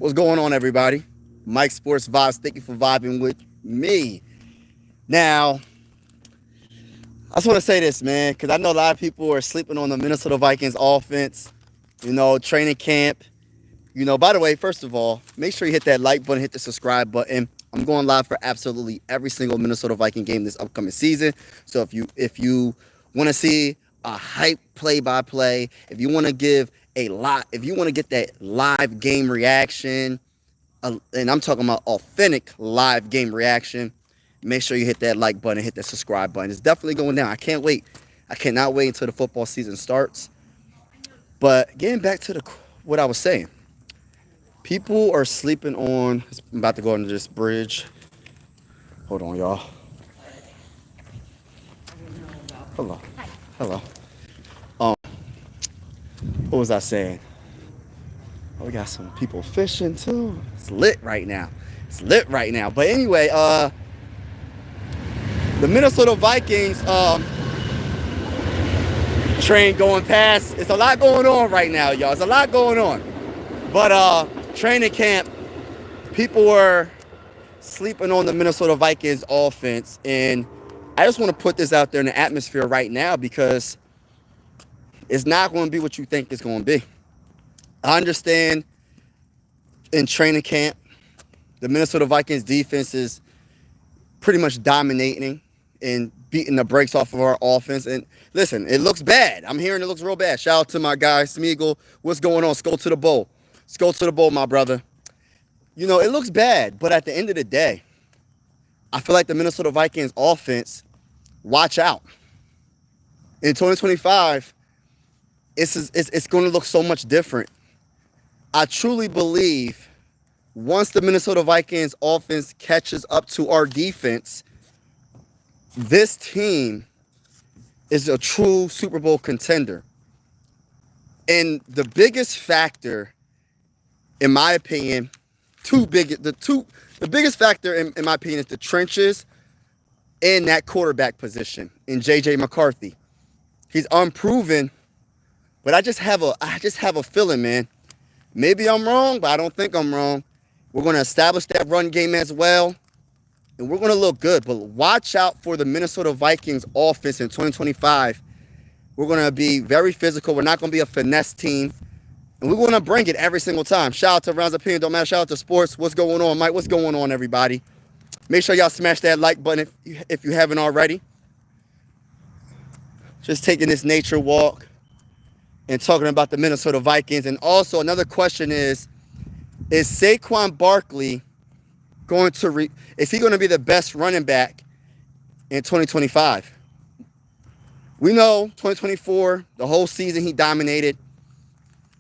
What's going on, everybody? Mike Sports Vibes. Thank you for vibing with me. Now, I just want to say this, man, because I know a lot of people are sleeping on the Minnesota Vikings offense, training camp. By the way, first of all, make sure you hit that like button, hit the subscribe button. I'm going live for absolutely every single Minnesota Viking game this upcoming season. So if you want to see a hype play-by-play, if you want to give if you want to get that live game reaction, and I'm talking about authentic live game reaction, make sure you hit that like button, hit that subscribe button. It's definitely going down. I can't wait. I cannot wait until the football season starts. But getting back to what I was saying. People are sleeping on. I'm about to go under this bridge. Hold on, y'all. Hello. Hello. Um, what was I saying? Oh, we got some people fishing too. It's lit right now. But anyway, the Minnesota Vikings train going past. It's a lot going on right now, y'all. It's a lot going on. But training camp, people were sleeping on the Minnesota Vikings offense. And I just want to put this out there in the atmosphere right now because it's not going to be what you think it's going to be. I understand in training camp, the Minnesota Vikings defense is pretty much dominating and beating the brakes off of our offense. And listen, it looks bad. I'm hearing it looks real bad. Shout out to my guy, Smeagol. What's going on? Let's go to the bowl. Let's go to the bowl, my brother. It looks bad, but at the end of the day, I feel like the Minnesota Vikings offense, watch out. In 2025, it's going to look so much different. I truly believe once the Minnesota Vikings offense catches up to our defense, this team is a true Super Bowl contender. And the biggest factor, in my opinion, the biggest factor in my opinion is the trenches in that quarterback position in J.J. McCarthy. He's unproven, but I just have a feeling, man. Maybe I'm wrong, but I don't think I'm wrong. We're going to establish that run game as well, and we're going to look good. But watch out for the Minnesota Vikings offense in 2025. We're going to be very physical. We're not going to be a finesse team, and we're going to bring it every single time. Shout out to Rounds Opinion, don't matter. Shout out to Sports. What's going on, Mike? What's going on, everybody? Make sure y'all smash that like button if you haven't already. Just taking this nature walk and talking about the Minnesota Vikings. And also another question is Saquon Barkley is he going to be the best running back in 2025? We know 2024, the whole season he dominated.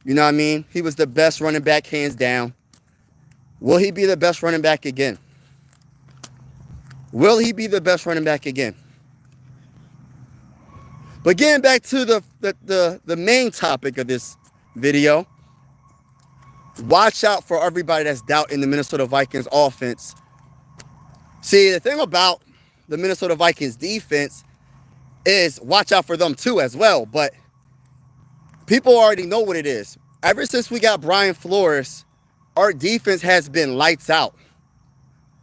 You know what I mean? He was the best running back hands down. Will he be the best running back again? Will he be the best running back again? But getting back to the main topic of this video, watch out for everybody that's doubting the Minnesota Vikings offense. See, the thing about the Minnesota Vikings defense is watch out for them too as well. But people already know what it is. Ever since we got Brian Flores, our defense has been lights out.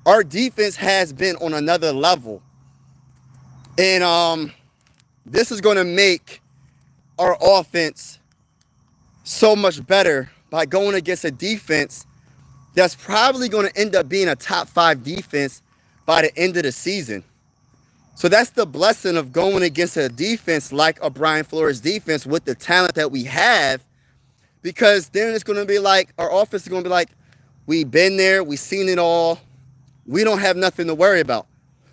Our defense has been on another level. And this is going to make our offense so much better by going against a defense that's probably going to end up being a top 5 defense by the end of the season. So that's the blessing of going against a defense like a Brian Flores defense with the talent that we have, because then it's going to be like, our offense is going to be like, we've been there, we've seen it all, we don't have nothing to worry about.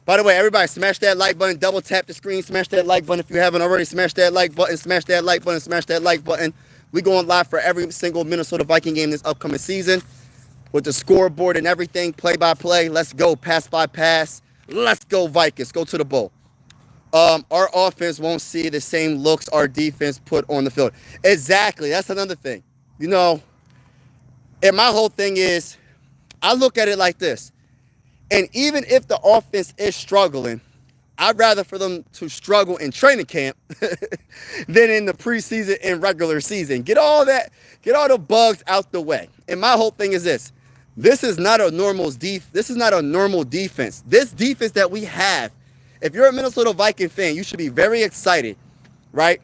By the way, everybody, smash that like button, double tap the screen, smash that like button if you haven't already, smash that like button, smash that like button, smash that like button. We going live for every single Minnesota Viking game this upcoming season with the scoreboard and everything, play-by-play. Let's go, pass-by-pass. Let's go, Vikings. Go to the bowl. Our offense won't see the same looks our defense put on the field. Exactly. That's another thing. And my whole thing is, I look at it like this. And even if the offense is struggling, I'd rather for them to struggle in training camp than in the preseason and regular season. Get all the bugs out the way. And my whole thing is this. This is not a normal defense. This defense that we have, if you're a Minnesota Viking fan, you should be very excited, right?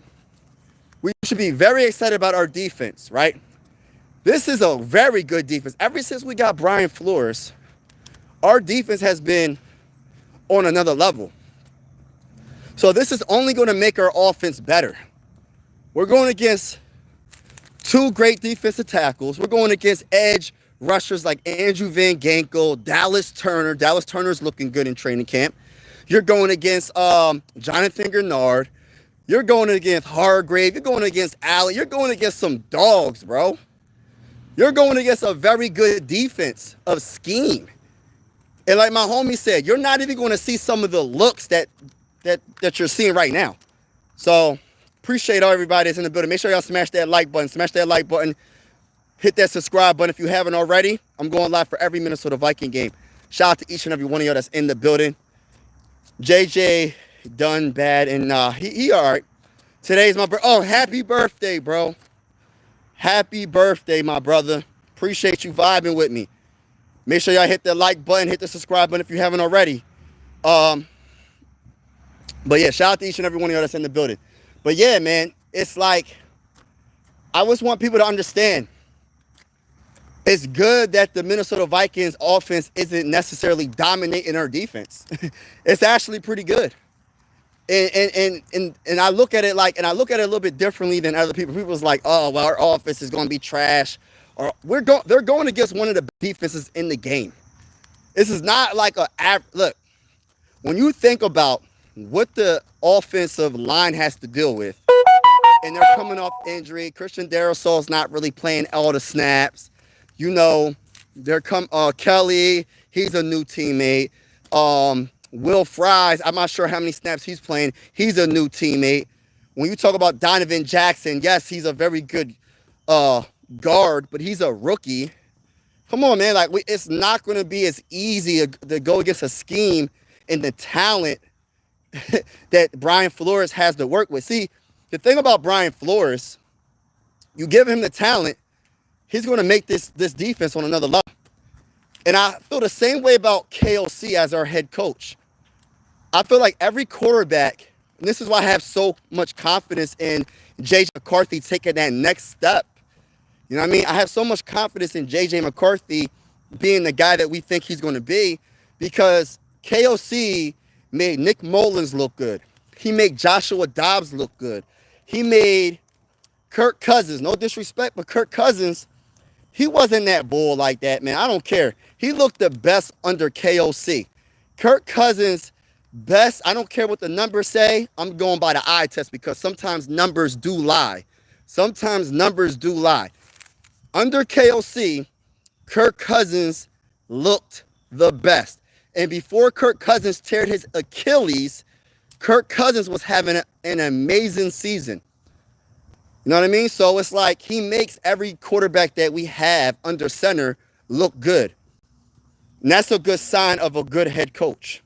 We should be very excited about our defense, right? This is a very good defense. Ever since we got Brian Flores, our defense has been on another level. So this is only going to make our offense better. We're going against two great defensive tackles. We're going against edge rushers like Andrew Van Ginkel, Dallas Turner. Dallas Turner's looking good in training camp. You're going against Jonathan Grenard. You're going against Hargrave. You're going against Allen. You're going against some dogs, bro. You're going against a very good defense of scheme. And like my homie said, you're not even going to see some of the looks that you're seeing right now. So appreciate all everybody that's in the building. Make sure y'all smash that like button. Smash that like button. Hit that subscribe button if you haven't already. I'm going live for every Minnesota Viking game. Shout out to each and every one of y'all that's in the building. JJ done bad, and he all right. Today's my birthday. Oh, happy birthday, bro. Happy birthday, my brother. Appreciate you vibing with me. Make sure y'all hit the like button, hit the subscribe button if you haven't already. But yeah, shout out to each and every one of y'all that's in the building. But yeah, man, it's like, I just want people to understand. It's good that the Minnesota Vikings offense isn't necessarily dominating our defense. It's actually pretty good. And I look at it a little bit differently than other people. People's like, oh, well, our offense is going to be trash. Or they're going against one of the defenses in the game. This is not like look, when you think about what the offensive line has to deal with, and they're coming off injury, Christian Darrisaw's not really playing all the snaps. You know, Kelly, he's a new teammate. Will Fries, I'm not sure how many snaps he's playing. He's a new teammate. When you talk about Donovan Jackson, yes, he's a very good guard, but he's a rookie. Come on, man. Like, it's not going to be as easy to go against a scheme and the talent that Brian Flores has to work with. See, the thing about Brian Flores, you give him the talent, he's going to make this defense on another level. And I feel the same way about KOC as our head coach. I feel like every quarterback, and this is why I have so much confidence in J.J. McCarthy taking that next step. You know what I mean? I have so much confidence in J.J. McCarthy being the guy that we think he's going to be, because KOC made Nick Mullins look good. He made Joshua Dobbs look good. He made Kirk Cousins, no disrespect, but Kirk Cousins, he wasn't that bull like that, man. I don't care. He looked the best under KOC. Kirk Cousins, best. I don't care what the numbers say. I'm going by the eye test, because sometimes numbers do lie. Sometimes numbers do lie. Under KOC, Kirk Cousins looked the best. And before Kirk Cousins teared his Achilles, Kirk Cousins was having an amazing season. You know what I mean? So it's like he makes every quarterback that we have under center look good. And that's a good sign of a good head coach.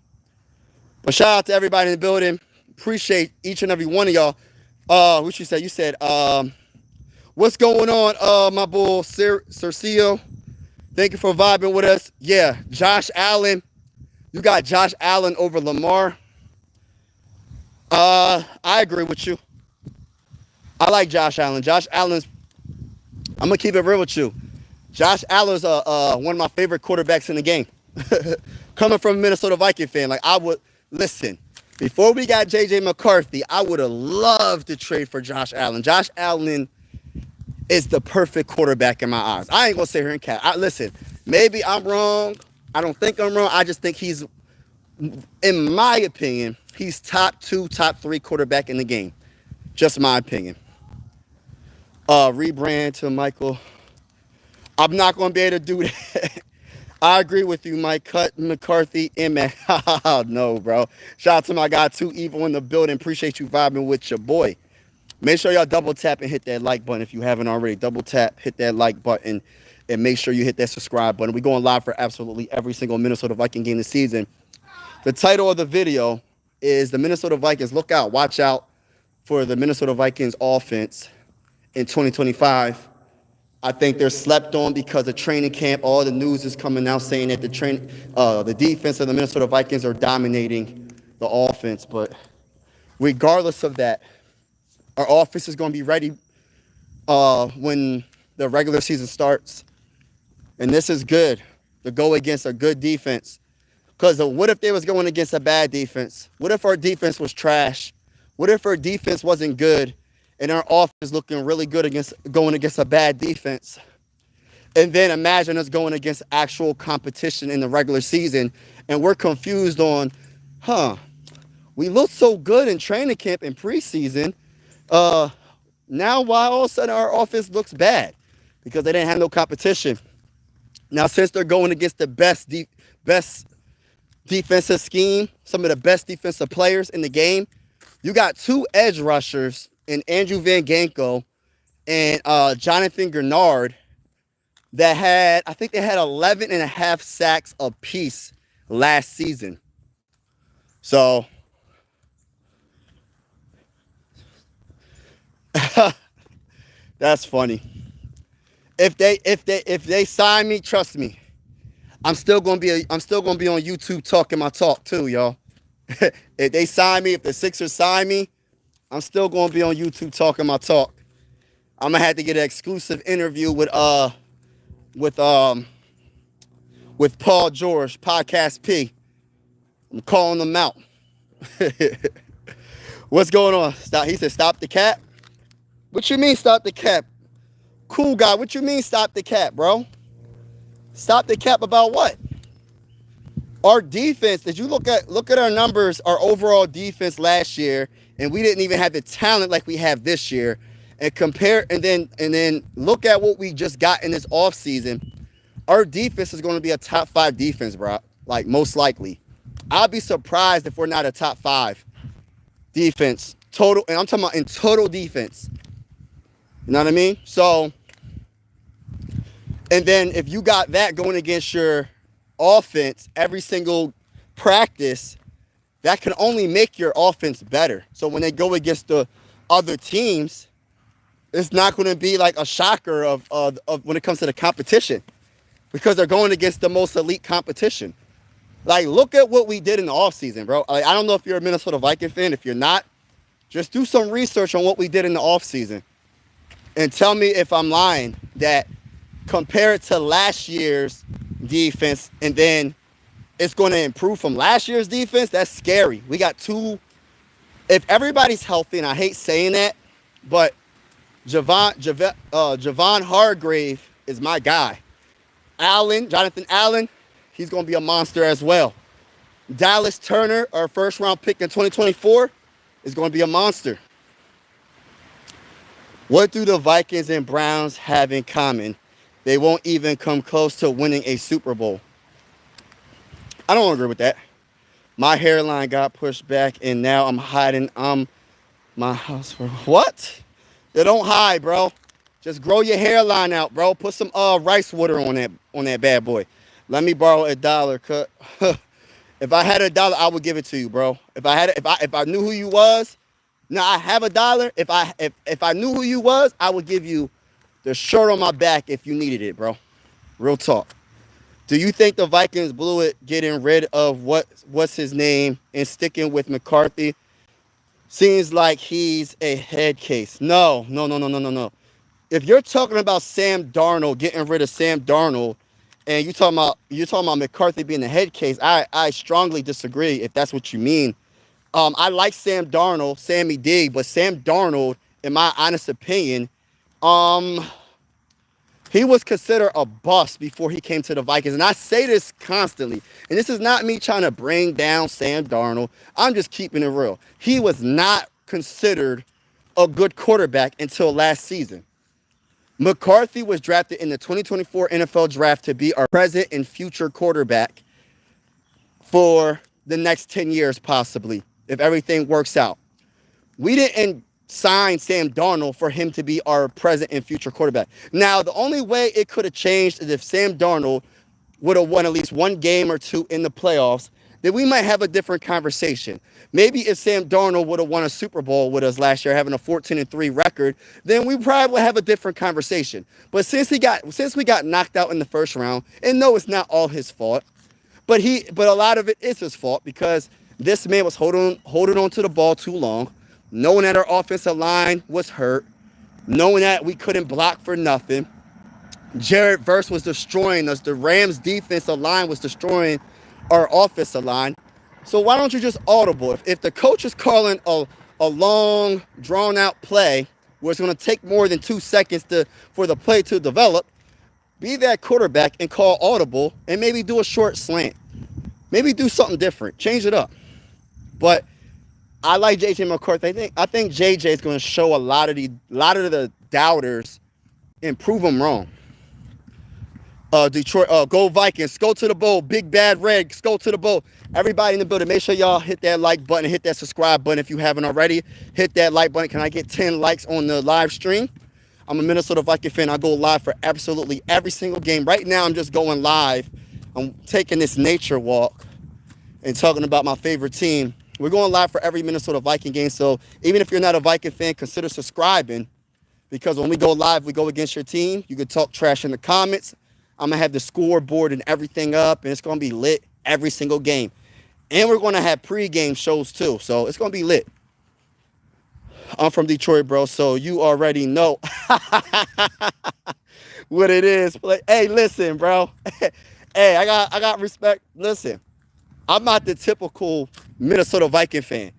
But shout out to everybody in the building. Appreciate each and every one of y'all. What you said? You said, what's going on, my bull, Cercio? Thank you for vibing with us. Yeah, Josh Allen. You got Josh Allen over Lamar. I agree with you. I like Josh Allen. Josh Allen's, I'm going to keep it real with you. Josh Allen's one of my favorite quarterbacks in the game. Coming from a Minnesota Viking fan, like, I would, listen, before we got J.J. McCarthy, I would have loved to trade for Josh Allen. Josh Allen is the perfect quarterback in my eyes. I ain't going to sit here and cap. Listen, maybe I'm wrong. I don't think I'm wrong. I just think he's, in my opinion, he's top 2, top 3 quarterback in the game. Just my opinion. Rebrand to Michael. I'm not going to be able to do that. I agree with you, Mike. Cut McCarthy in, man. No, bro. Shout out to my guy, Too Evil in the building. Appreciate you vibing with your boy. Make sure y'all double tap and hit that like button if you haven't already. Double tap, hit that like button, and make sure you hit that subscribe button. We're going live for absolutely every single Minnesota Viking game this season. The title of the video is the Minnesota Vikings. Look out, watch out for the Minnesota Vikings offense in 2025. I think they're slept on because of training camp. All the news is coming out saying that the defense of the Minnesota Vikings are dominating the offense. But regardless of that, our offense is going to be ready when the regular season starts. And this is good to go against a good defense. Because what if they was going against a bad defense? What if our defense was trash? What if our defense wasn't good and our offense looking really good going against a bad defense? And then imagine us going against actual competition in the regular season and we're confused on, we looked so good in training camp and preseason. Now why all of a sudden our offense looks bad? Because they didn't have no competition. Now since they're going against the best defensive scheme, some of the best defensive players in the game, you got two edge rushers in Andrew Van Ginkel and Jonathan Grenard that I think they had 11 and a half sacks apiece last season. So that's funny. If they sign me, trust me, I'm still gonna be on YouTube talking my talk too, y'all. If they sign me, if the Sixers sign me, I'm still gonna be on YouTube talking my talk. I'm gonna have to get an exclusive interview with Paul George, Podcast P. I'm calling them out. What's going on? Stop. He said, stop the cap. What you mean, stop the cap? Cool guy. What you mean, stop the cap, bro? Stop the cap about what? Our defense. Did you look at our numbers? Our overall defense last year, and we didn't even have the talent like we have this year. And compare, and then look at what we just got in this offseason. Our defense is going to be a top 5 defense, bro. Like most likely. I'll be surprised if we're not a top 5 defense total, and I'm talking about in total defense. You know what I mean? So, and then if you got that going against your offense every single practice, that can only make your offense better. So when they go against the other teams, it's not going to be like a shocker of when it comes to the competition, because they're going against the most elite competition. Like, look at what we did in the offseason, bro. Like, I don't know if you're a Minnesota Viking fan. If you're not, just do some research on what we did in the offseason and tell me if I'm lying, that compare it to last year's defense and then it's going to improve from last year's defense. That's scary. We got if everybody's healthy, and I hate saying that, but Javon Hargrave is my guy. Jonathan Allen, he's going to be a monster as well. Dallas Turner, our first round pick in 2024, is going to be a monster. What do the Vikings and Browns have in common? They won't even come close to winning a Super Bowl. I don't agree with that. My hairline got pushed back and now I'm hiding my house for what? They don't hide, bro. Just grow your hairline out, bro. Put some rice water on that bad boy. Let me borrow $1, cut. If I had $1, I would give it to you, bro. If I knew who you was, now I have $1. If I knew who you was, I would give you the shirt on my back if you needed it, bro. Real talk. Do you think the Vikings blew it getting rid of what's his name and sticking with McCarthy? Seems like he's a head case. No. If you're talking about Sam Darnold, getting rid of Sam Darnold, and you're talking about McCarthy being the head case, I strongly disagree if that's what you mean. I like Sam Darnold, Sammy D, but Sam Darnold, in my honest opinion, he was considered a bust before he came to the Vikings. And I say this constantly. And this is not me trying to bring down Sam Darnold. I'm just keeping it real. He was not considered a good quarterback until last season. McCarthy was drafted in the 2024 NFL draft to be our present and future quarterback for the next 10 years, possibly, if everything works out. We didn't sign Sam Darnold for him to be our present and future quarterback. Now, the only way it could have changed is if Sam Darnold would have won at least one game or two in the playoffs, then we might have a different conversation. Maybe if Sam Darnold would have won a Super Bowl with us last year, having a 14-3 record, then we probably would have a different conversation. But since we got knocked out in the first round, and no, it's not all his fault, but a lot of it is his fault because this man was holding on to the ball too long, knowing that our offensive line was hurt, knowing that we couldn't block for nothing. Jared Verse was destroying us. The Rams' defensive line was destroying our offensive line. So why don't you just audible? If the coach is calling a long, drawn-out play where it's going to take more than 2 seconds for the play to develop, be that quarterback and call audible and maybe do a short slant. Maybe do something different. Change it up. But I like J.J. McCarthy. I think J.J. is going to show a lot of the doubters and prove them wrong. Detroit, go Vikings, go to the bowl, big bad red, go to the bowl. Everybody in the building, make sure y'all hit that like button, hit that subscribe button if you haven't already. Hit that like button. Can I get 10 likes on the live stream? I'm a Minnesota Viking fan. I go live for absolutely every single game. Right now, I'm just going live. I'm taking this nature walk and talking about my favorite team. We're going live for every Minnesota Viking game. So even if you're not a Viking fan, consider subscribing because when we go live, we go against your team. You can talk trash in the comments. I'm going to have the scoreboard and everything up, and it's going to be lit every single game. And we're going to have pregame shows, too, so it's going to be lit. I'm from Detroit, bro, so you already know what it is. Hey, listen, bro. Hey, I got respect. Listen, I'm not the typical Minnesota Viking fan.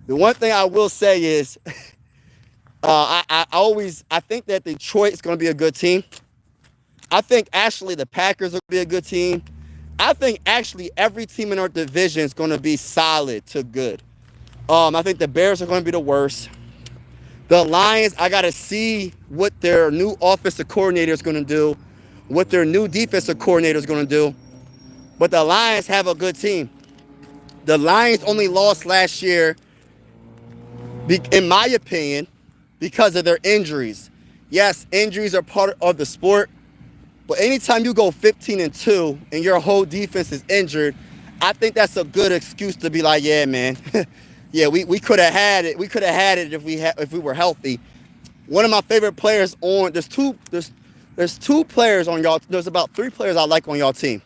The one thing I will say is I think that Detroit is going to be a good team. I think actually the Packers will be a good team. I think actually every team in our division is going to be solid to good. I think the Bears are going to be the worst. The Lions, I got to see what their new offensive coordinator is going to do, what their new defensive coordinator is going to do. But the Lions have a good team. The Lions only lost last year, in my opinion, because of their injuries. Yes, injuries are part of the sport. But anytime you go 15-2 and your whole defense is injured, I think that's a good excuse to be like, yeah, man, yeah, we could have had it. We could have had it if we were healthy. One of my favorite players there's two players on y'all. There's about 3 players I like on y'all team.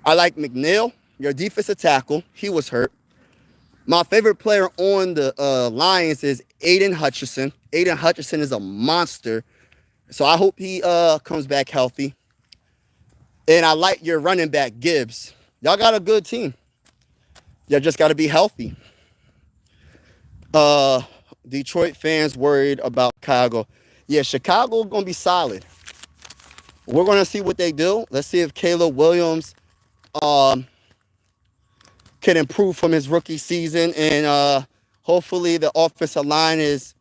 I like McNeil, your defensive tackle. He was hurt. My favorite player on the Lions is Aiden Hutchinson. Aiden Hutchinson is a monster. So I hope he comes back healthy. And I like your running back, Gibbs. Y'all got a good team. Y'all just got to be healthy. Detroit fans worried about Chicago. Yeah, Chicago going to be solid. We're going to see what they do. Let's see if Caleb Williams can improve from his rookie season. And hopefully the offensive line is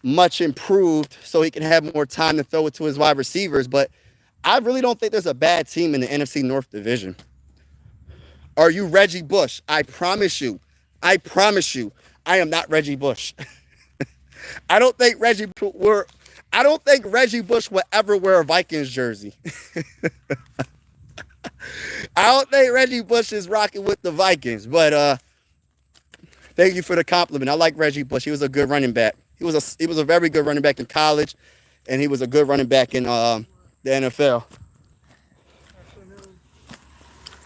much improved so he can have more time to throw it to his wide receivers. But I really don't think there's a bad team in the NFC North division. Are you Reggie Bush? I promise you, I am not Reggie Bush. I don't think Reggie Bush will ever wear a Vikings jersey. I don't think Reggie Bush is rocking with the Vikings, but thank you for the compliment. I like Reggie Bush. He was a good running back. He was a very good running back in college, and he was a good running back in the NFL.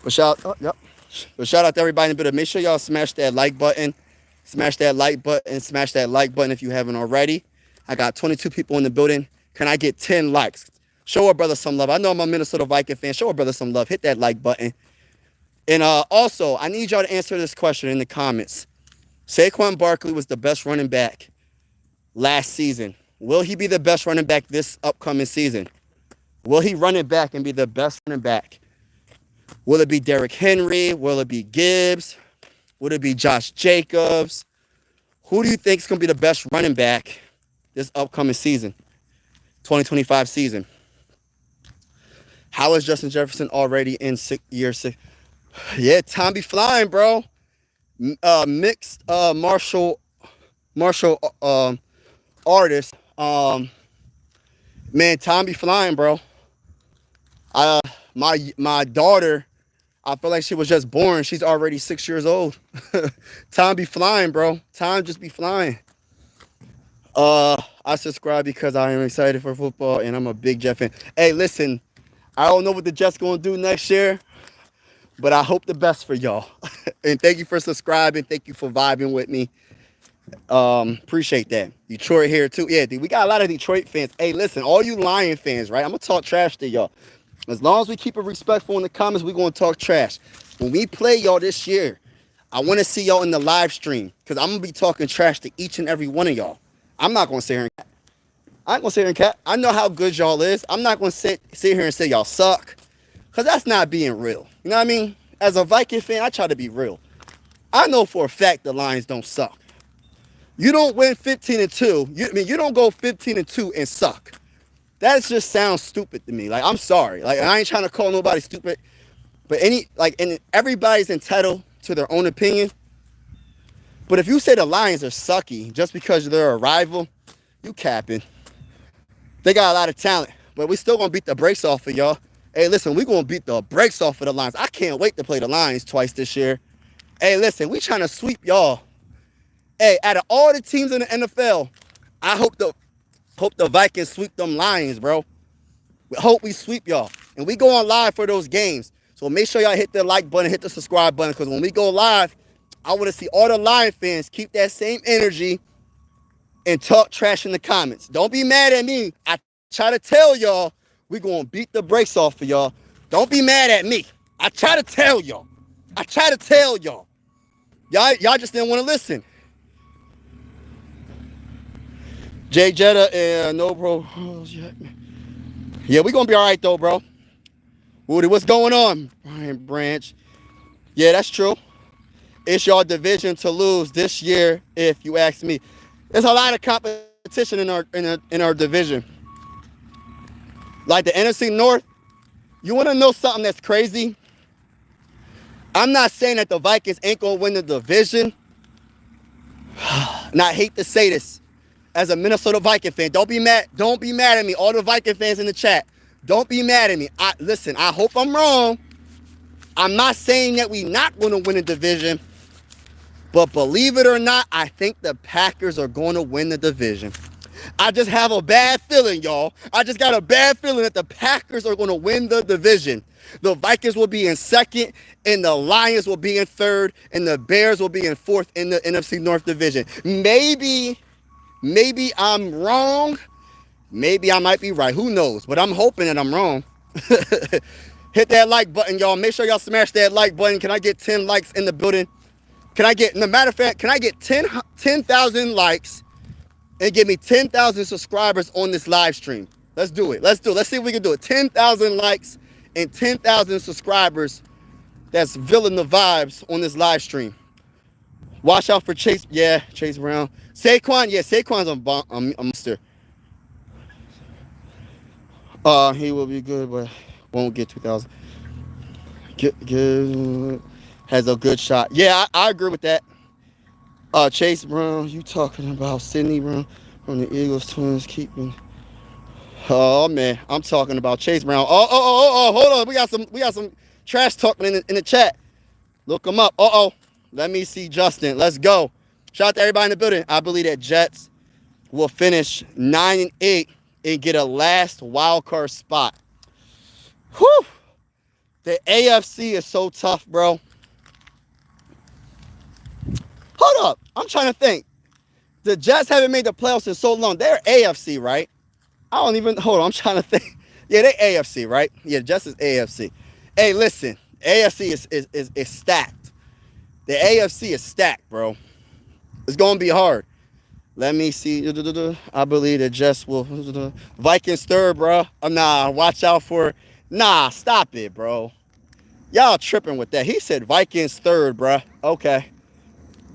But shout out to everybody in the building. Make sure y'all smash that like button. Smash that like button if you haven't already. I got 22 people in the building. Can I get 10 likes? Show a brother some love. I know I'm a Minnesota Viking fan. Show a brother some love. Hit that like button. And also, I need y'all to answer this question in the comments. Saquon Barkley was the best running back last season. Will he be the best running back this upcoming season? Will he run it back and be the best running back? Will it be Derrick Henry? Will it be Gibbs? Will it be Josh Jacobs? Who do you think is going to be the best running back this upcoming season, 2025 season? How is Justin Jefferson already in year 6? Yeah, time be flying, bro. Mixed martial artist. Man, time be flying, bro. My daughter, I feel like she was just born. She's already 6 years old. Time be flying, bro. Time just be flying. I subscribe because I am excited for football and I'm a big Jet fan. Hey, listen, I don't know what the Jets gonna do next year, but I hope the best for y'all. And thank you for subscribing. Thank you for vibing with me. Appreciate that. Detroit here too. Yeah, dude, we got a lot of Detroit fans. Hey, listen, all you Lion fans, right? I'm gonna talk trash to y'all. As long as we keep it respectful in the comments, we're gonna talk trash. When we play y'all this year, I want to see y'all in the live stream because I'm gonna be talking trash to each and every one of y'all. I'm not gonna sit here and cat. I ain't gonna sit here and cat. I know how good y'all is. I'm not gonna sit here and say y'all suck, because that's not being real. You know what I mean? As a Viking fan, I try to be real. I know for a fact the Lions don't suck. You don't win 15-2. You don't go 15-2 and suck. That just sounds stupid to me. Like, I'm sorry. Like, I ain't trying to call nobody stupid, but and everybody's entitled to their own opinion. But if you say the Lions are sucky just because they're a rival, you capping. They got a lot of talent, but we still gonna beat the brakes off of y'all. Hey, listen, we gonna beat the brakes off of the Lions. I can't wait to play the Lions twice this year. Hey, listen, we trying to sweep y'all. Hey, out of all the teams in the NFL, I hope the Vikings sweep them Lions, bro. We hope we sweep y'all. And we go on live for those games. So make sure y'all hit the like button, hit the subscribe button, because when we go live, I want to see all the Lion fans keep that same energy and talk trash in the comments. Don't be mad at me. I try to tell y'all we going to beat the brakes off of y'all. Don't be mad at me. I try to tell y'all. Y'all just didn't want to listen. Jay Jetta and no bro. Yeah, we gonna be all right though, bro. Woody, what's going on? Brian Branch. Yeah, that's true. It's your division to lose this year, if you ask me. There's a lot of competition in our division. Like the NFC North. You want to know something that's crazy? I'm not saying that the Vikings ain't gonna win the division. And I hate to say this. As a Minnesota Viking fan, don't be mad at me. All the Viking fans in the chat, don't be mad at me. Listen, I hope I'm wrong. I'm not saying that we not going to win the division, but believe it or not, I think the Packers are going to win the division. I just have a bad feeling, y'all. I just got a bad feeling that the Packers are going to win the division. The Vikings will be in second, and the Lions will be in third, and the Bears will be in fourth in the NFC North division. Maybe I'm wrong. Maybe I might be right. Who knows? But I'm hoping that I'm wrong. Hit that like button, y'all. Make sure y'all smash that like button. Can I get 10 likes in the building? Matter of fact, can I get 10,000 likes and give me 10,000 subscribers on this live stream? Let's do it. Let's see if we can do it. 10,000 likes and 10,000 subscribers. That's Villain the Vibes on this live stream. Watch out for Chase. Yeah, Chase Brown. Saquon. Yeah, Saquon's a monster. He will be good, but won't get 2,000. Has a good shot. Yeah, I agree with that. Chase Brown. You talking about Sidney Brown from the Eagles Twins keeping? Oh man, I'm talking about Chase Brown. Oh, hold on. We got some trash talking in the chat. Look them up. Let me see Justin. Let's go. Shout out to everybody in the building. I believe that Jets will finish 9-8 and get a last wild card spot. Whew. The AFC is so tough, bro. Hold up. I'm trying to think. The Jets haven't made the playoffs in so long. They're AFC, right? Hold on. I'm trying to think. Yeah, they're AFC, right? Yeah, Jets is AFC. Hey, listen. AFC is stacked. The AFC is stacked, bro. It's going to be hard. Let me see. I believe the Jets will. Vikings third, bro. Nah, watch out for. Nah, stop it, bro. Y'all tripping with that. He said Vikings third, bro. Okay.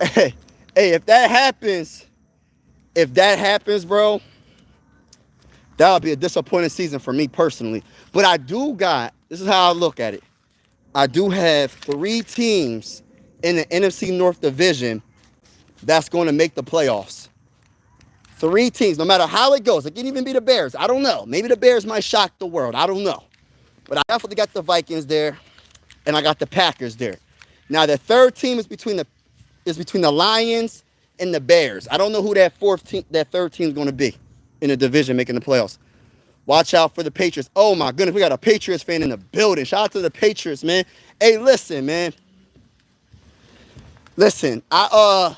Hey, if that happens, bro, that would be a disappointing season for me personally. But this is how I look at it. I do have 3 teams in the NFC North division that's going to make the playoffs. 3 teams, no matter how it goes. It can even be the Bears. I don't know. Maybe the Bears might shock the world. I don't know. But I definitely got the Vikings there. and I got the Packers there. Now the third team is between the Lions and the Bears. I don't know who that third team is going to be in the division making the playoffs. Watch out for the Patriots. Oh my goodness, we got a Patriots fan in the building. Shout out to the Patriots, man. Hey, listen, man. Listen, I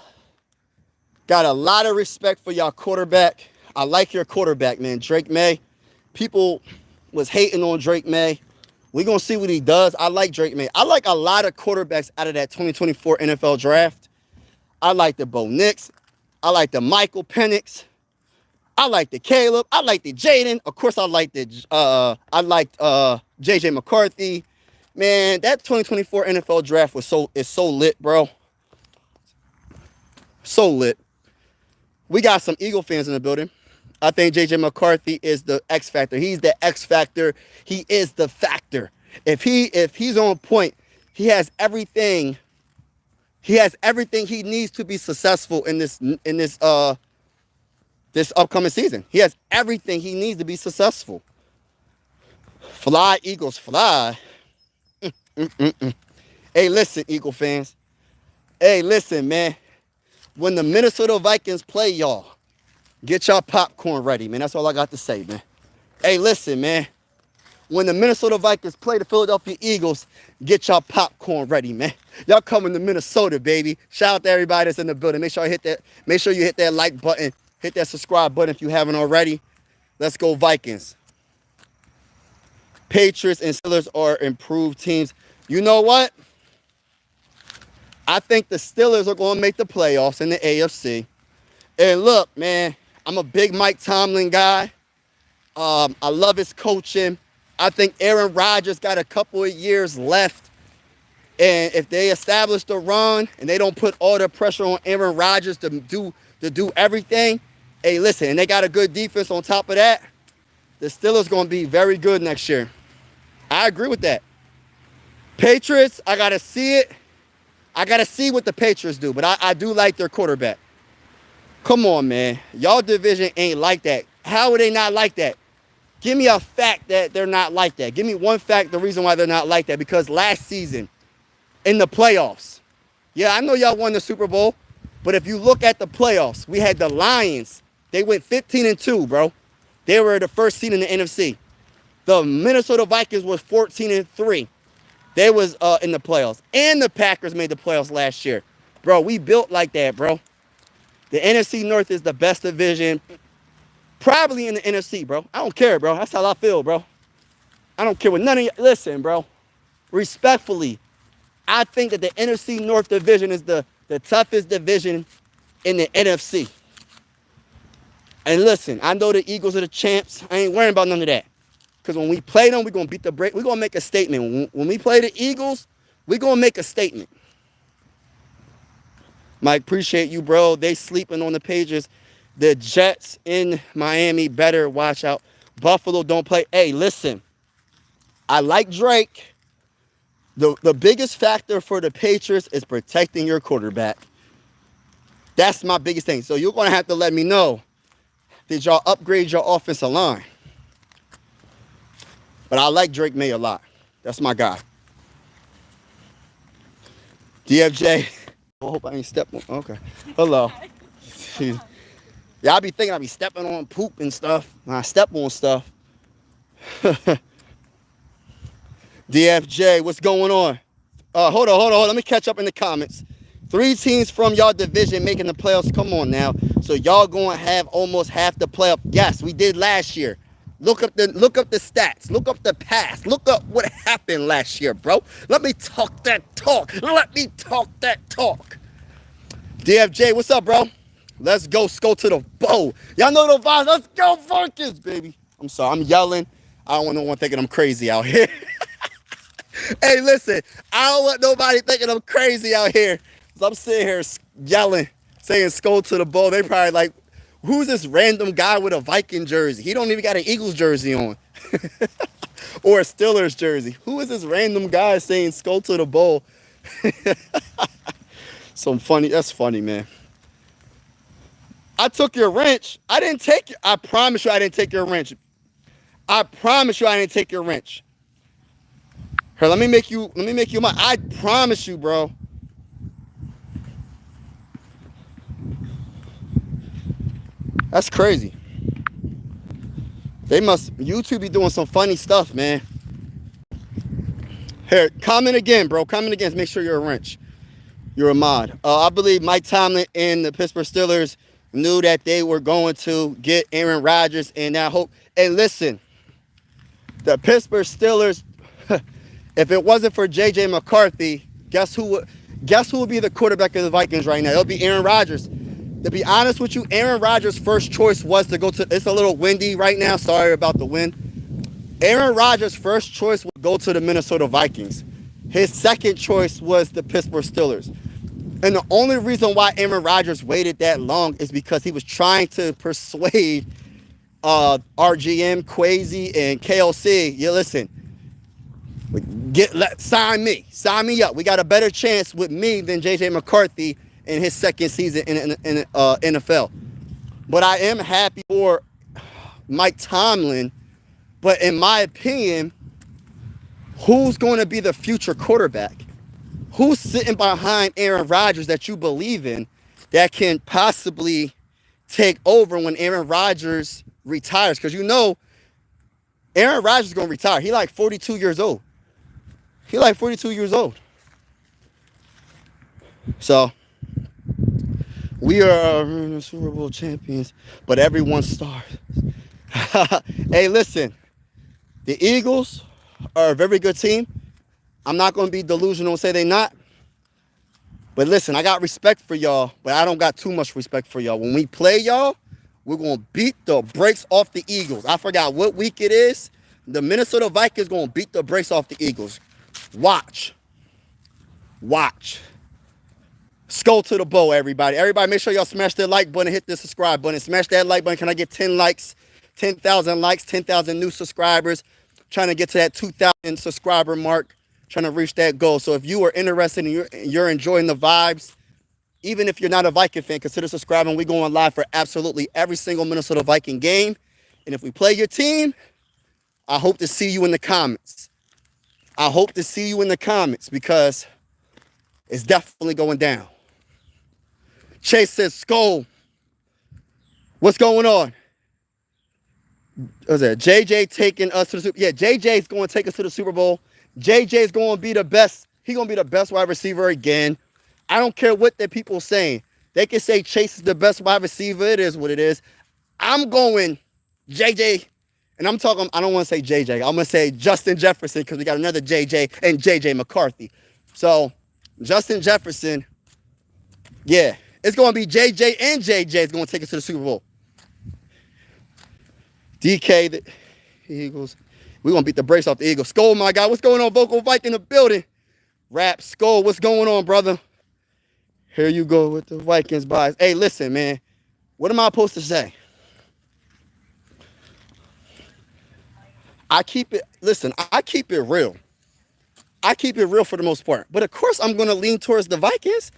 got a lot of respect for y'all quarterback. I like your quarterback, man, Drake May. People was hating on Drake May. We're going to see what he does. I like Drake May. I like a lot of quarterbacks out of that 2024 NFL draft. I like the Bo Nix. I like the Michael Penix. I like the Caleb. I like the Jaden. Of course, I liked JJ McCarthy. Man, that 2024 NFL draft is so lit, bro. So lit. We got some Eagle fans in the building. I think JJ McCarthy is the X factor. He's the X factor. He is the factor. If he's on point, he has everything. He has everything he needs to be successful in this upcoming season. He has everything he needs to be successful. Fly, Eagles, fly. Hey, listen, Eagle fans. Hey, listen, man. When the Minnesota Vikings play y'all, get y'all popcorn ready, man. That's all I got to say, man. Hey, listen, man. When the Minnesota Vikings play the Philadelphia Eagles, get y'all popcorn ready, man. Y'all coming to Minnesota, baby. Shout out to everybody that's in the building. Make sure you hit that like button. Hit that subscribe button if you haven't already. Let's go Vikings. Patriots and Steelers are improved teams. You know what? I think the Steelers are going to make the playoffs in the AFC. And look, man, I'm a big Mike Tomlin guy. I love his coaching. I think Aaron Rodgers got a couple of years left. And if they establish the run and they don't put all the pressure on Aaron Rodgers to do everything, hey, listen, and they got a good defense on top of that, the Steelers going to be very good next year. I agree with that. Patriots, I got to see it. I got to see what the Patriots do, but I do like their quarterback. Come on, man. Y'all division ain't like that. How are they not like that? Give me a fact that they're not like that. Give me one fact, the reason why they're not like that. Because last season, in the playoffs, yeah, I know y'all won the Super Bowl, but if you look at the playoffs, we had the Lions. They went 15-2, bro. They were the first seed in the NFC. The Minnesota Vikings was 14-3. They was in the playoffs. And the Packers made the playoffs last year. Bro, we built like that, bro. The NFC North is the best division probably in the NFC, bro. I don't care, bro. That's how I feel, bro. I don't care what none of you. Listen, bro. Respectfully, I think that the NFC North division is the toughest division in the NFC. And listen, I know the Eagles are the champs. I ain't worrying about none of that. Because when we play them, we're going to beat the break. We're going to make a statement. When we play the Eagles, we're going to make a statement. Mike, appreciate you, bro. They sleeping on the pages. The Jets in Miami better watch out. Buffalo don't play. Hey, listen. I like Drake. The biggest factor for the Patriots is protecting your quarterback. That's my biggest thing. So you're going to have to let me know. Did y'all upgrade your offensive line? But I like Drake May a lot. That's my guy. DFJ. I hope I ain't stepping on. Okay. Hello. Y'all be thinking I be stepping on poop and stuff. When I step on stuff. DFJ, what's going on? Hold on. Let me catch up in the comments. 3 teams from y'all division making the playoffs. Come on now. So y'all going to have almost half the playoff. Yes, we did last year. Look up the stats. Look up the past. Look up what happened last year, bro. Let me talk that talk. DFJ, what's up, bro? Let's go to the bowl. Y'all know the vibes. Let's go Vikings, baby. I'm sorry. I'm yelling. I don't want no one thinking I'm crazy out here. Hey, listen. I don't want nobody thinking I'm crazy out here. So I'm sitting here yelling, saying "Skull to the bowl." They probably like, who's this random guy with a Viking jersey? He don't even got an Eagles jersey on. Or a Steelers jersey. Who is this random guy saying "Skull to the bowl"? That's funny, man. I took your wrench. I didn't take it. I promise you I didn't take your wrench. I promise you I didn't take your wrench. Here, let me make you mine. I promise you, bro. That's crazy. YouTube be doing some funny stuff, man. Here, comment again, bro. Comment again. Make sure you're a wrench. You're a mod. I believe Mike Tomlin and the Pittsburgh Steelers knew that they were going to get Aaron Rodgers, and I hope. And listen, the Pittsburgh Steelers, if it wasn't for J.J. McCarthy, guess who would be the quarterback of the Vikings right now? It'll be Aaron Rodgers. To be honest with you, Aaron Rodgers' first choice was to go to. It's a little windy right now. Sorry about the wind. Aaron Rodgers' first choice would go to the Minnesota Vikings. His second choice was the Pittsburgh Steelers. And the only reason why Aaron Rodgers waited that long is because he was trying to persuade RGM, Quasi, and KLC. You listen, sign me up. We got a better chance with me than J.J. McCarthy in his second season in NFL. But I am happy for Mike Tomlin. But in my opinion, who's going to be the future quarterback? Who's sitting behind Aaron Rodgers that you believe in that can possibly take over when Aaron Rodgers retires? Because you know Aaron Rodgers is going to retire. He like 42 years old. So we are Super Bowl champions, but everyone's stars. Hey, listen. The Eagles are a very good team. I'm not going to be delusional and say they're not. But listen, I got respect for y'all, but I don't got too much respect for y'all. When we play y'all, we're going to beat the brakes off the Eagles. I forgot what week it is. The Minnesota Vikings going to beat the brakes off the Eagles. Watch. Skull to the bow, everybody. Everybody, make sure y'all smash that like button, hit the subscribe button. Smash that like button. Can I get 10 likes? 10,000 likes, 10,000 new subscribers. Trying to get to that 2,000 subscriber mark. Trying to reach that goal. So if you are interested and you're enjoying the vibes, even if you're not a Viking fan, consider subscribing. We're going live for absolutely every single Minnesota Viking game. And if we play your team, I hope to see you in the comments. Because it's definitely going down. Chase says, Skull, what's going on? What was that? JJ taking us to the Super Bowl. Yeah, JJ's going to take us to the Super Bowl. JJ's going to be the best. He's going to be the best wide receiver again. I don't care what the people saying. They can say Chase is the best wide receiver. It is what it is. I'm going JJ. And I'm talking, I don't want to say JJ. I'm going to say Justin Jefferson because we got another JJ and JJ McCarthy. So, Justin Jefferson, yeah. It's going to be JJ and JJ is going to take us to the Super Bowl. DK, the Eagles. We're going to beat the brakes off the Eagles. Skull, my guy. What's going on, Vocal Viking in the building? Rap, Skull, what's going on, brother? Here you go with the Vikings bias. Hey, listen, man. What am I supposed to say? I keep it real. I keep it real for the most part. But, of course, I'm going to lean towards the Vikings.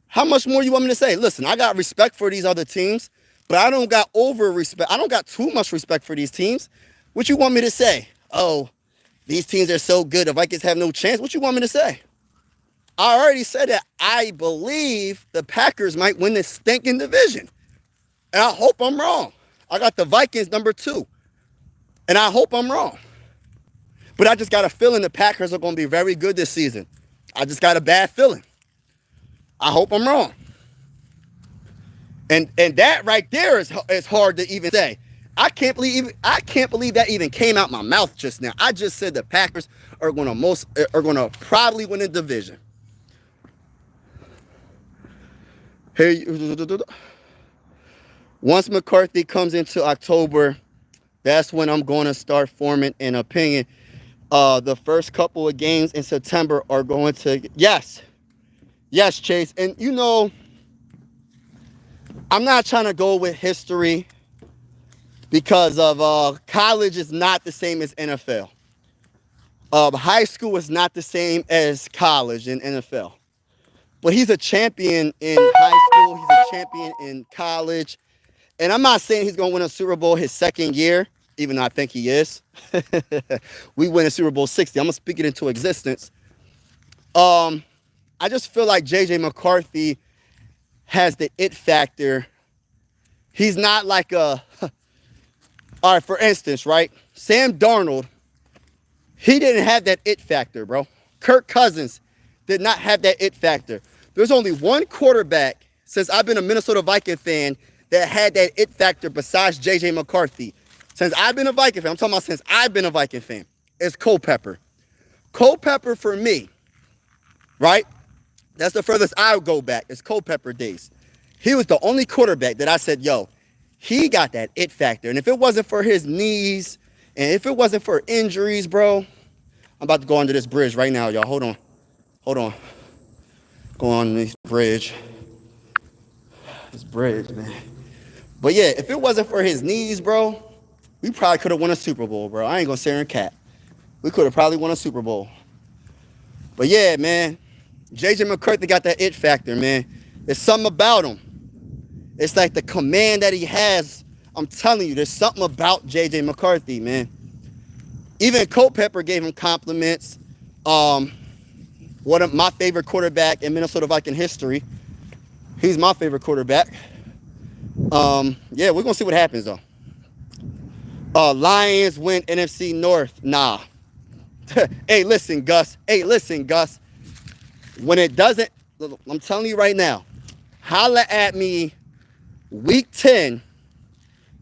How much more you want me to say? Listen, I got respect for these other teams. But I don't got I don't got too much respect for these teams. What you want me to say? Oh, these teams are so good. The Vikings have no chance. What you want me to say? I already said that I believe the Packers might win this stinking division. And I hope I'm wrong. I got the Vikings number 2. And I hope I'm wrong. But I just got a feeling the Packers are going to be very good this season. I just got a bad feeling. I hope I'm wrong. And that right there is hard to even say. I can't believe that even came out my mouth just now. I just said the Packers are going to probably win the division. Hey, once McCarthy comes into October, that's when I'm going to start forming an opinion. The first couple of games in September are going to yes, Chase, and you know. I'm not trying to go with history because of college is not the same as NFL. High school is not the same as college and NFL. But he's a champion in high school. He's a champion in college. And I'm not saying he's going to win a Super Bowl his second year. even though I think he is. We win in Super Bowl 60. I'm going to speak it into existence. I just feel like J.J. McCarthy has the it factor. He's not like a... All right, for instance, right? Sam Darnold, he didn't have that it factor, bro. Kirk Cousins did not have that it factor. There's only one quarterback since I've been a Minnesota Viking fan that had that it factor besides J.J. McCarthy. Since I've been a Viking fan, I'm talking about since I've been a Viking fan, it's Culpepper. Culpepper for me, right? That's the furthest I'll go back. It's Culpepper days. He was the only quarterback that I said, yo, he got that it factor. And if it wasn't for his knees and if it wasn't for injuries, bro, I'm about to go under this bridge right now, y'all. Hold on. Hold on. Go on this bridge. This bridge, man. But yeah, if it wasn't for his knees, bro, we probably could have won a Super Bowl, bro. I ain't going to sit here and cap. We could have probably won a Super Bowl. But yeah, man, J.J. McCarthy got that it factor, man. There's something about him. It's like the command that he has. I'm telling you, there's something about J.J. McCarthy, man. Even Culpepper gave him compliments. One of my favorite quarterback in Minnesota Viking history. He's my favorite quarterback. Yeah, we're going to see what happens, though. Lions win NFC North. Nah. Hey, listen, Gus. When it doesn't, I'm telling you right now, holla at me week 10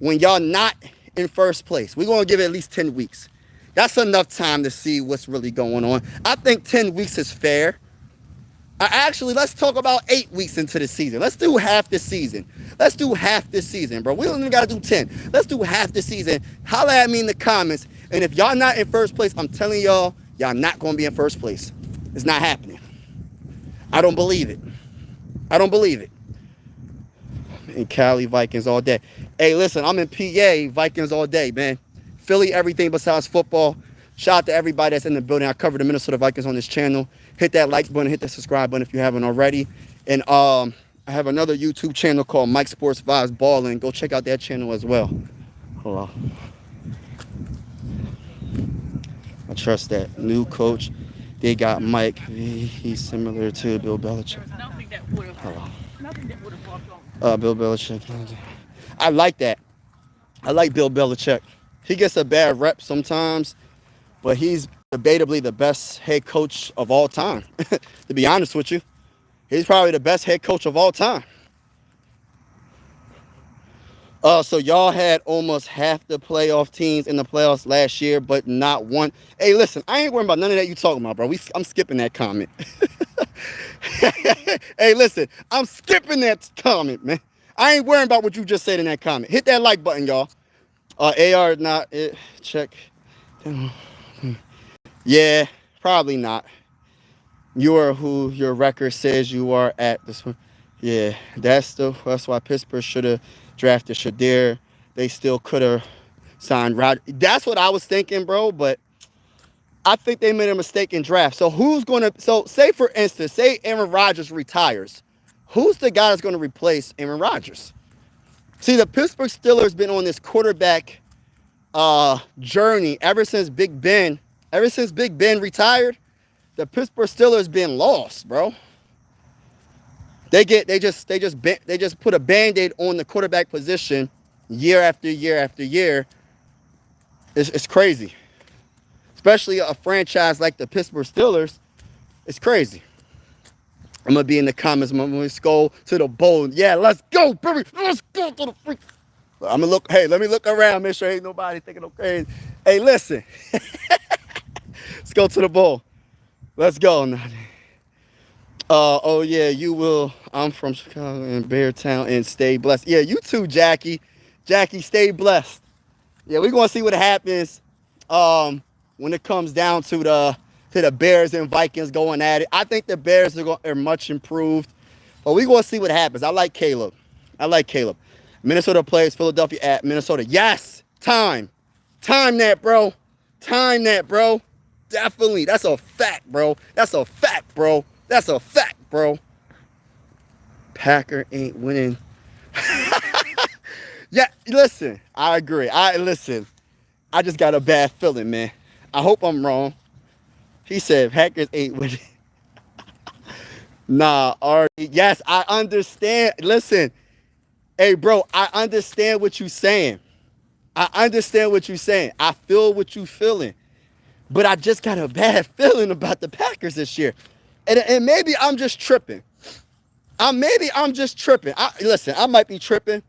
when y'all not in first place. We're going to give it at least 10 weeks. That's enough time to see what's really going on. I think 10 weeks is fair. Actually, let's talk about 8 weeks into the season. Let's do half the season. Bro. We don't even got to do 10. Let's do half the season. Holla at me in the comments. And if y'all not in first place, I'm telling y'all, y'all not going to be in first place. It's not happening. I don't believe it. In Cali, Vikings all day. Hey, listen, I'm in PA, Vikings all day, man. Philly, everything besides football. Shout out to everybody that's in the building. I cover the Minnesota Vikings on this channel. Hit that like button, hit that subscribe button if you haven't already. And I have another YouTube channel called Mike Sports Vibes Ballin'. Go check out that channel as well. Hold on. I trust that new coach. They got Mike. He's similar to Bill Belichick. Bill Belichick. I like that. I like Bill Belichick. He gets a bad rep sometimes, but he's debatably the best head coach of all time. To be honest with you, he's probably the best head coach of all time. So y'all had almost half the playoff teams in the playoffs last year, but not one. Hey, listen, I ain't worrying about none of that you talking about, bro. I'm skipping that comment. Hey, listen, I'm skipping that comment, man. I ain't worrying about what you just said in that comment. Hit that like button, y'all. AR not it. Check. Yeah, probably not. You are who your record says you are at this one. Yeah, that's why Pittsburgh should have drafted Shadir. They still could have signed Rod. That's what I was thinking, bro. But I think they made a mistake in draft. So who's gonna? So say for instance, say Aaron Rodgers retires. Who's the guy that's gonna replace Aaron Rodgers? See, the Pittsburgh Steelers been on this quarterback journey ever since Big Ben retired. The Pittsburgh Steelers been lost, bro. They just put a Band-Aid on the quarterback position year after year after year. It's crazy. Especially a franchise like the Pittsburgh Steelers. It's crazy. I'm going to be in the comments. I'm going to go to the bowl. Yeah, let's go, baby. Let's go to the freak. I'm going to look. Hey, let me look around. Make sure ain't nobody thinking I'm crazy. Hey, listen. Let's go to the bowl. Let's go. Oh, yeah, you will. I'm from Chicago and Beartown and stay blessed. Yeah, you too, Jackie. Jackie, stay blessed. Yeah, we're going to see what happens when it comes down to the Bears and Vikings going at it. I think the Bears are much improved. But we're going to see what happens. I like Caleb. Minnesota plays Philadelphia at Minnesota. Yes, time that, bro. Definitely. That's a fact, bro. Packer ain't winning. Yeah, listen. I agree. Listen. I just got a bad feeling, man. I hope I'm wrong. He said Packers 8 with it. Nah, yes, I understand. Listen, hey, bro, I understand what you're saying. I understand what you're saying. I feel what you're feeling. But I just got a bad feeling about the Packers this year. And maybe I'm just tripping. Maybe I'm just tripping. Listen, I might be tripping.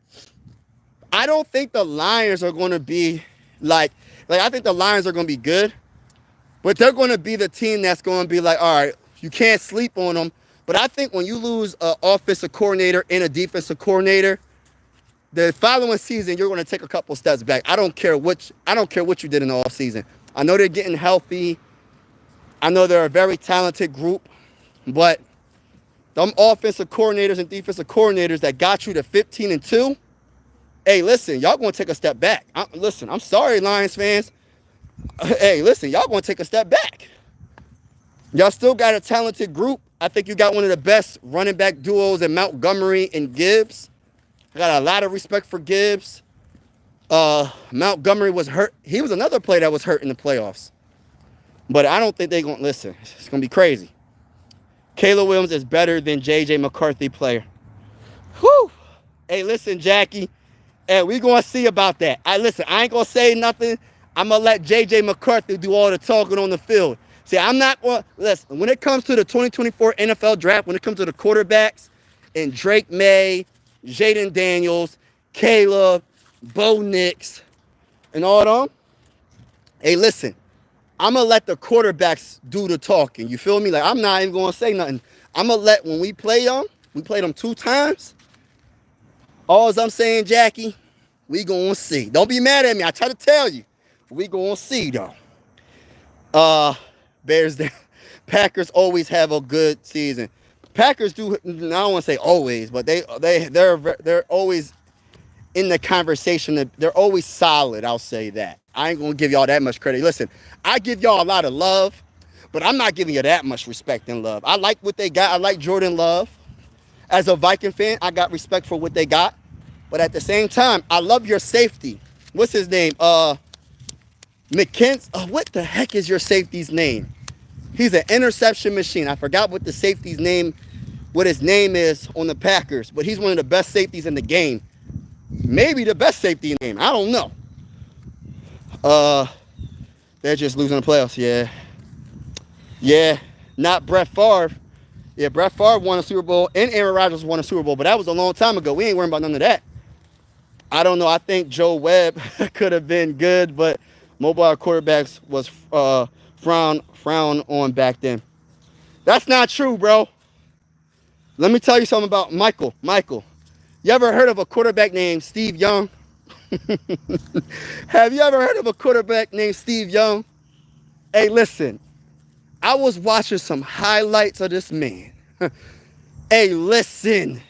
I don't think the Lions are going to be like I think the Lions are going to be good. But they're going to be the team that's going to be like, all right, you can't sleep on them. But I think when you lose an offensive coordinator and a defensive coordinator, the following season you're going to take a couple steps back. I don't care what you did in the offseason. I know they're getting healthy. I know they're a very talented group, but them offensive coordinators and defensive coordinators that got you to 15-2, hey, listen, y'all going to take a step back. Listen, I'm sorry, Lions fans. Hey, listen, y'all going to take a step back. Y'all still got a talented group. I think you got one of the best running back duos in Montgomery and Gibbs. I got a lot of respect for Gibbs. Montgomery was hurt. He was another player that was hurt in the playoffs. But I don't think they're going to listen. It's going to be crazy. Caleb Williams is better than J.J. McCarthy player. Whew. Hey, listen, Jackie. Hey, we going to see about that. I ain't going to say nothing. I'm going to let J.J. McCarthy do all the talking on the field. See, I'm not going to, listen, when it comes to the 2024 NFL draft, when it comes to the quarterbacks, and Drake May, Jaden Daniels, Caleb, Bo Nix, and all of them, hey, listen, I'm going to let the quarterbacks do the talking. You feel me? Like, I'm not even going to say nothing. I'm going to let, when we play them, we played them 2 times. All I'm saying, Jackie, we going to see. Don't be mad at me. I try to tell you. We going to see, though. Bears, Packers always have a good season. Packers do, I don't want to say always, but they're always in the conversation. They're always solid, I'll say that. I ain't going to give y'all that much credit. Listen, I give y'all a lot of love, but I'm not giving you that much respect and love. I like what they got. I like Jordan Love. As a Viking fan, I got respect for what they got. But at the same time, I love your safety. What's his name? McKenzie. What the heck is your safety's name? He's an interception machine. I forgot what the safety's name, what his name is on the Packers. But he's one of the best safeties in the game. Maybe the best safety name. I don't know. They're just losing the playoffs. Yeah. Not Brett Favre. Yeah, Brett Favre won a Super Bowl and Aaron Rodgers won a Super Bowl, but that was a long time ago. We ain't worrying about none of that. I don't know. I think Joe Webb could have been good, but mobile quarterbacks was frowned on back then. That's not true, bro. Let me tell you something about Michael. You ever heard of a quarterback named Steve Young? Have you ever heard of a quarterback named Steve Young? Hey, listen. I was watching some highlights of this man. Hey, listen.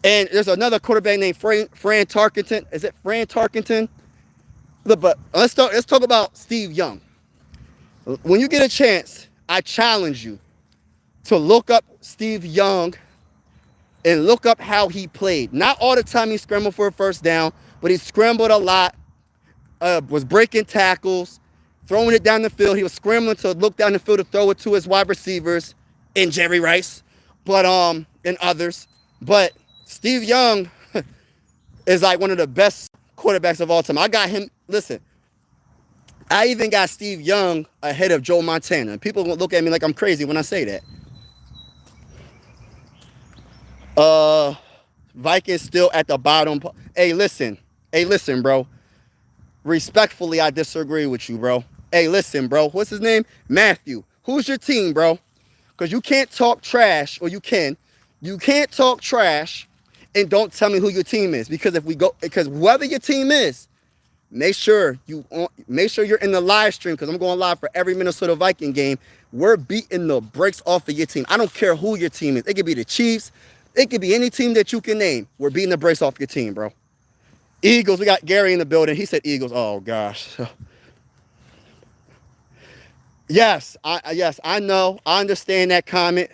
And there's another quarterback named Fran Tarkenton. Is it Fran Tarkenton? But let's talk about Steve Young. When you get a chance, I challenge you to look up Steve Young and look up how he played. Not all the time he scrambled for a first down, but he scrambled a lot, was breaking tackles, throwing it down the field. He was scrambling to look down the field to throw it to his wide receivers and Jerry Rice, but and others. But Steve Young is like one of the best quarterbacks of all time. I got him. Listen, I even got Steve Young ahead of Joe Montana. People will look at me like I'm crazy when I say that. Vikings still at the bottom. Hey, listen, bro. Respectfully, I disagree with you, bro. Hey, listen, bro. What's his name? Matthew. Who's your team, bro? Because you can't talk trash, or you can. You can't talk trash and don't tell me who your team is. Because whoever your team is, make sure you're in the live stream, because I'm going live for every Minnesota Viking game. We're beating the brakes off of your team. I don't care who your team is. It could be the Chiefs. It could be any team that you can name. We're beating the brakes off your team, bro. Eagles, we got Gary in the building. He said Eagles. Oh, gosh. Yes, I know. I understand that comment.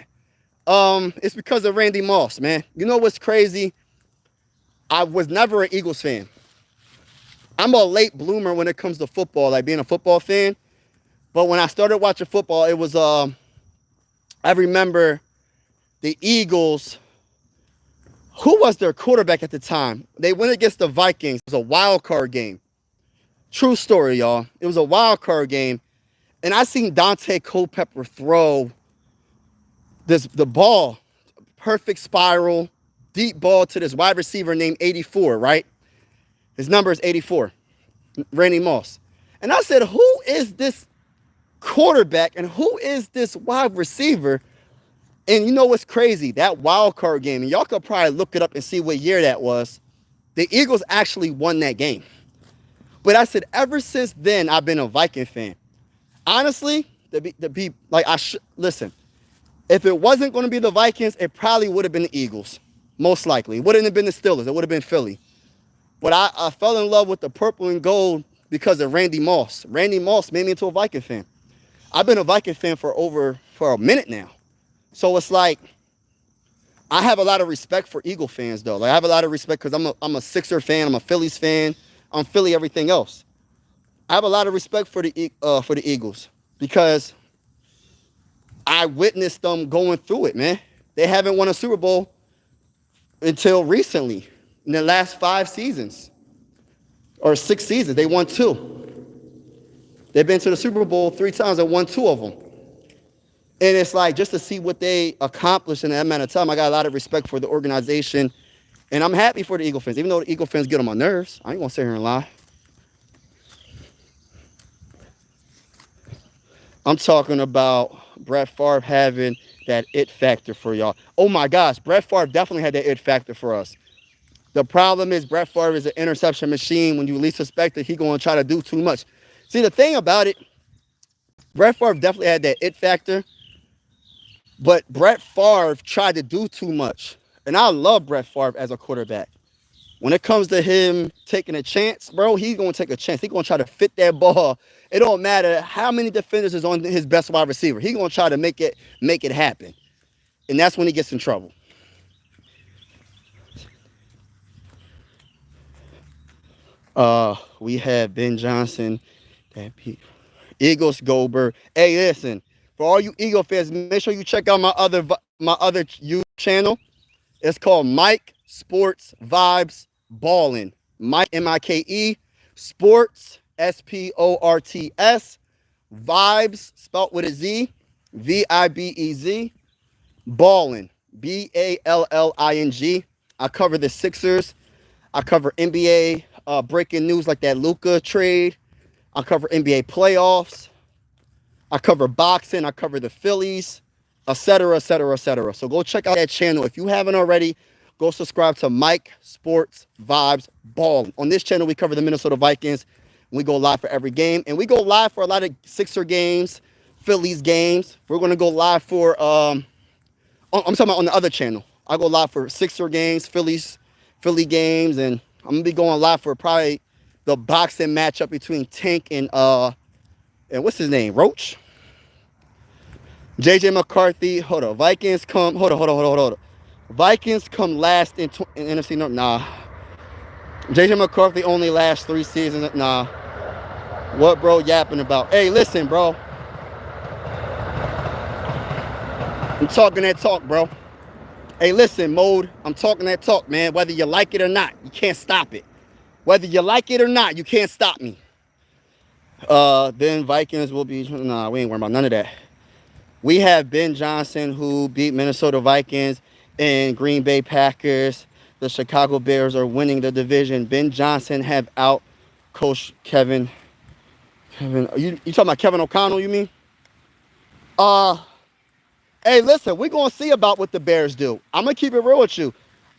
It's because of Randy Moss, man. You know what's crazy? I was never an Eagles fan. I'm a late bloomer when it comes to football, like being a football fan. But when I started watching football, it was I remember the Eagles. Who was their quarterback at the time? They went against the Vikings. It was a wild card game. True story, y'all. It was a wild card game. And I seen Dante Culpepper throw the ball, perfect spiral, deep ball to this wide receiver named 84, right? His number is 84, Randy Moss. And I said, who is this quarterback and who is this wide receiver? And you know what's crazy? That wild card game, and y'all could probably look it up and see what year that was. The Eagles actually won that game. But I said, ever since then, I've been a Viking fan. Honestly, listen, if it wasn't going to be the Vikings, it probably would have been the Eagles. Most likely. It wouldn't have been the Steelers. It would have been Philly. But I fell in love with the purple and gold because of Randy Moss. Randy Moss made me into a Viking fan. I've been a Viking fan for a minute now. So it's like, I have a lot of respect for Eagle fans, though. Like, I have a lot of respect because I'm a Sixer fan. I'm a Phillies fan. I'm Philly everything else. I have a lot of respect for the Eagles because I witnessed them going through it, man. They haven't won a Super Bowl until recently, in the last 5 seasons or 6 seasons. They won 2. They've been to the Super Bowl 3 times and won 2 of them. And it's like, just to see what they accomplished in that amount of time, I got a lot of respect for the organization. And I'm happy for the Eagle fans, even though the Eagle fans get on my nerves. I ain't going to sit here and lie. I'm talking about Brett Favre having that it factor for y'all. Oh, my gosh. Brett Favre definitely had that it factor for us. The problem is Brett Favre is an interception machine. When you least suspect it, he's going to try to do too much. See, the thing about it, Brett Favre definitely had that it factor. But Brett Favre tried to do too much. And I love Brett Favre as a quarterback. When it comes to him taking a chance, bro, he's going to take a chance. He's going to try to fit that ball. It don't matter how many defenders is on his best wide receiver. He's going to try to make it happen. And that's when he gets in trouble. We have Ben Johnson. Eagles Goldberg. Hey, listen. For all you Eagle fans, make sure you check out my other YouTube channel. It's called Mike Sports Vibes Ballin'. Mike, M-I-K-E, Sports, S-P-O-R-T-S, Vibes, spelled with a Z, V-I-B-E-Z, Ballin', B-A-L-L-I-N-G. I cover the Sixers. I cover NBA breaking news like that Luka trade. I cover NBA playoffs. I cover boxing. I cover the Phillies, etc., etc., etc. So go check out that channel. If you haven't already, go subscribe to Mike Sports Vibes Ball. On this channel, we cover the Minnesota Vikings. We go live for every game. And we go live for a lot of Sixer games, Phillies games. We're going to go live for, I'm talking about on the other channel. I go live for Sixer games, Philly games. And I'm going to be going live for probably the boxing matchup between Tank and what's his name? Roach? JJ McCarthy. Hold on. Vikings come. Hold on. Vikings come last in NFC North. Nah. JJ McCarthy only last 3 seasons. Nah. What bro yapping about? Hey, listen, bro. I'm talking that talk, bro. Hey, listen, Mode. I'm talking that talk, man. Whether you like it or not, you can't stop it. Whether you like it or not, you can't stop me. Then Vikings will be, nah, we ain't worrying about none of that. We have Ben Johnson, who beat Minnesota Vikings and Green Bay Packers. The Chicago Bears are winning the division. Ben Johnson have out Coach Kevin. You talking about Kevin O'Connell, you mean? Hey, listen, we're going to see about what the Bears do. I'm going to keep it real with you.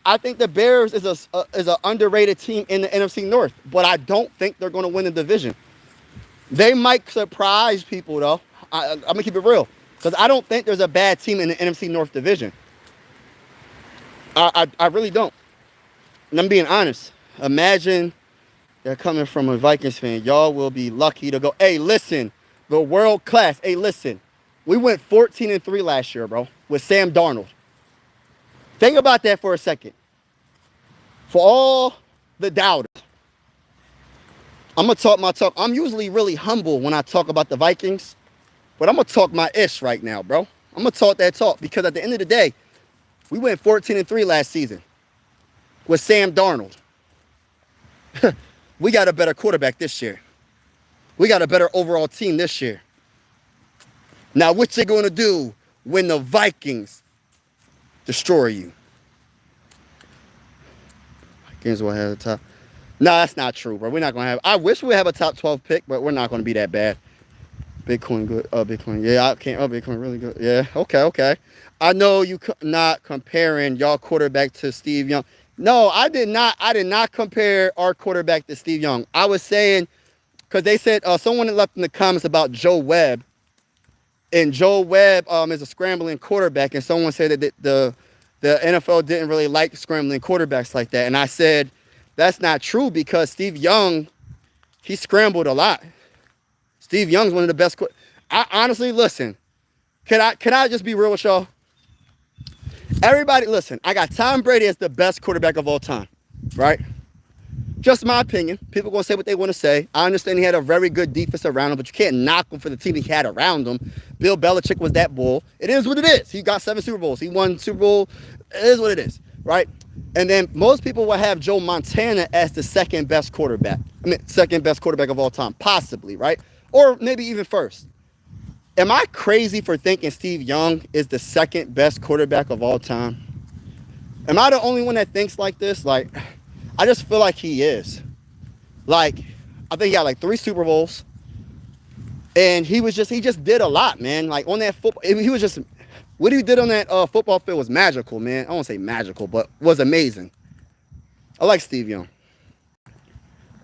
I think the Bears is an underrated team in the NFC North, but I don't think they're going to win the division. They might surprise people, though. I'm going to keep it real. Because I don't think there's a bad team in the NFC North division. I really don't. And I'm being honest. Imagine they're coming from a Vikings fan. Y'all will be lucky to go, hey, listen, the world class. Hey, listen, we went 14-3 last year, bro, with Sam Darnold. Think about that for a second. For all the doubters, I'm going to talk my talk. I'm usually really humble when I talk about the Vikings, but I'm going to talk my ish right now, bro. I'm going to talk that talk because at the end of the day, we went 14-3 last season with Sam Darnold. We got a better quarterback this year. We got a better overall team this year. Now, what you going to do when the Vikings destroy you? Vikings will have the top. No, that's not true, bro. We're not going to have. I wish we have a top 12 pick, but we're not going to be that bad. Bitcoin good. Bitcoin. Yeah, I can't. Bitcoin really good. Yeah. Okay. I know you not comparing y'all quarterback to Steve Young. No, I did not. I did not compare our quarterback to Steve Young. I was saying because they said someone left in the comments about Joe Webb, and Joe Webb is a scrambling quarterback, and someone said that the NFL didn't really like scrambling quarterbacks like that, and I said that's not true because Steve Young, he scrambled a lot. Steve Young's one of the best. I honestly, listen, can I just be real with y'all? Everybody, listen, I got Tom Brady as the best quarterback of all time, right? Just my opinion. People going to say what they want to say. I understand he had a very good defense around him, but you can't knock him for the team he had around him. Bill Belichick was that bull. It is what it is. He got 7 Super Bowls. He won Super Bowl. It is what it is, right? And then most people will have Joe Montana as the second best quarterback. Second best quarterback of all time, possibly, right? Or maybe even first. Am I crazy for thinking Steve Young is the second best quarterback of all time? Am I the only one that thinks like this? Like, I just feel like he is. Like, I think he got like 3 Super Bowls. And he just did a lot, man. Like on that football, he was just, what he did on that football field was magical, man. I won't say magical, but was amazing. I like Steve Young.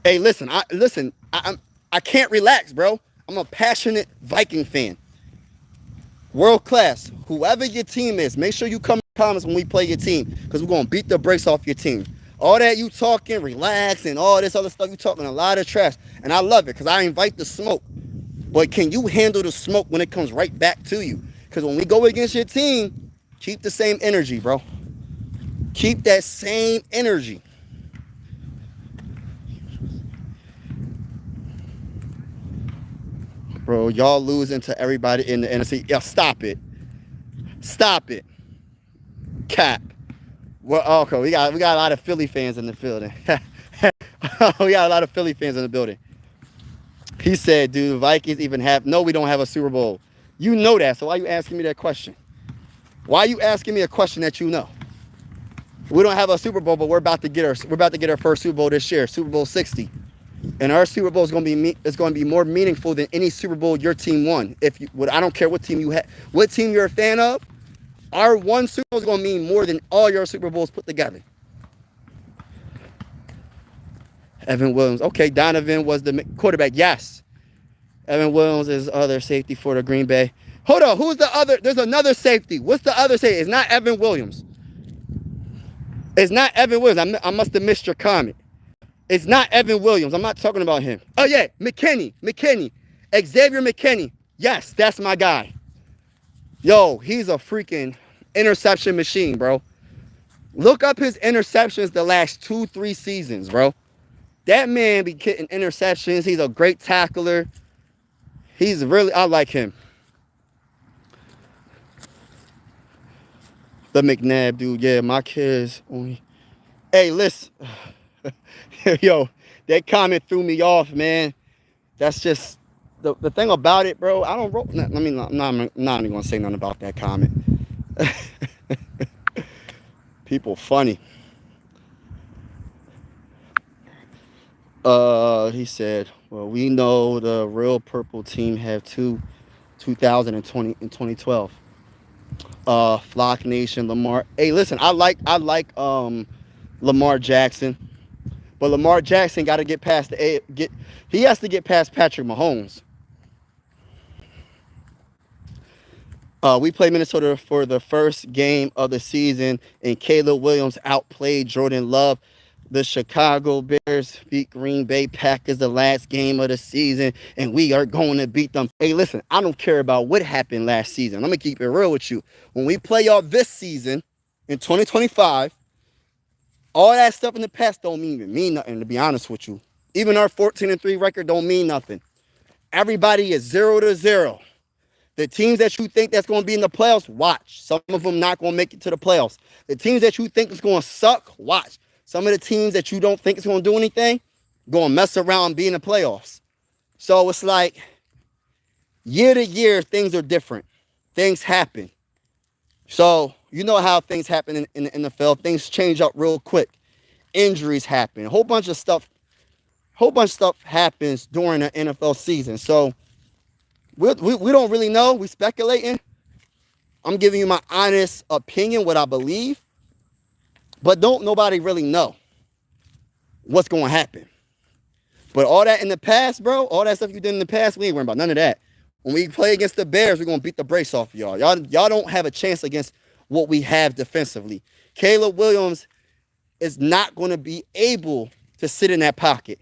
Hey, listen, I can't relax, bro. I'm a passionate Viking fan. World class. Whoever your team is, make sure you come in the comments when we play your team because we're going to beat the brakes off your team. All that you talking, relax, and all this other stuff, you talking a lot of trash. And I love it because I invite the smoke. But can you handle the smoke when it comes right back to you? Because when we go against your team, keep the same energy, bro. Keep that same energy. Bro, y'all losing to everybody in the NFC. Yeah, stop it. Stop it. Cap. Well, okay, we got a lot of Philly fans in the building. We got a lot of Philly fans in the building. He said, "Do Vikings even have?" No, we don't have a Super Bowl. You know that, so why are you asking me that question? Why are you asking me a question that you know? We don't have a Super Bowl, but we're about to get our first Super Bowl this year, Super Bowl 60. And our Super Bowl is going to be more meaningful than any Super Bowl your team won. I don't care what team you have, what team you're a fan of. Our one Super Bowl is going to mean more than all your Super Bowls put together. Evan Williams. Okay, Donovan was the quarterback. Yes. Evan Williams is other safety for the Green Bay. Hold on. Who's the other? There's another safety. What's the other safety? It's not Evan Williams. It's not Evan Williams. I must have missed your comment. It's not Evan Williams. I'm not talking about him. Oh, yeah. McKinney. Xavier McKinney. Yes, that's my guy. Yo, he's a freaking interception machine, bro. Look up his interceptions the last 2-3 seasons, bro. That man be getting interceptions. He's a great tackler. I like him. The McNabb dude. Yeah, my kids only. Hey, listen. Yo, that comment threw me off, man. That's just the thing about it, bro. I don't. I'm not even gonna say nothing about that comment. People funny. He said, "Well, we know the real purple team have 2020 and 2012. Flock Nation, Lamar. Hey, listen, I like Lamar Jackson. But Lamar Jackson got to get past he has to get past Patrick Mahomes. We played Minnesota for the first game of the season, and Caleb Williams outplayed Jordan Love. The Chicago Bears beat Green Bay Packers the last game of the season, and we are going to beat them. Hey, listen, I don't care about what happened last season. I'm going to keep it real with you. When we play y'all this season in 2025, all that stuff in the past don't even mean nothing, to be honest with you. Even our 14-3 record don't mean nothing. Everybody is 0-0. The teams that you think that's going to be in the playoffs, watch. Some of them not going to make it to the playoffs. The teams that you think is going to suck, watch. Some of the teams that you don't think is going to do anything, going to mess around and be in the playoffs. So it's like year to year, things are different. Things happen. So you know how things happen in the NFL. Things change up real quick. Injuries happen. A whole bunch of stuff happens during the NFL season. So we don't really know. We speculating. I'm giving you my honest opinion, what I believe. But don't nobody really know what's going to happen. But all that in the past, bro, all that stuff you did in the past, we ain't worrying about none of that. When we play against the Bears, we're going to beat the brace off of y'all. Y'all don't have a chance against what we have defensively. Caleb Williams is not going to be able to sit in that pocket.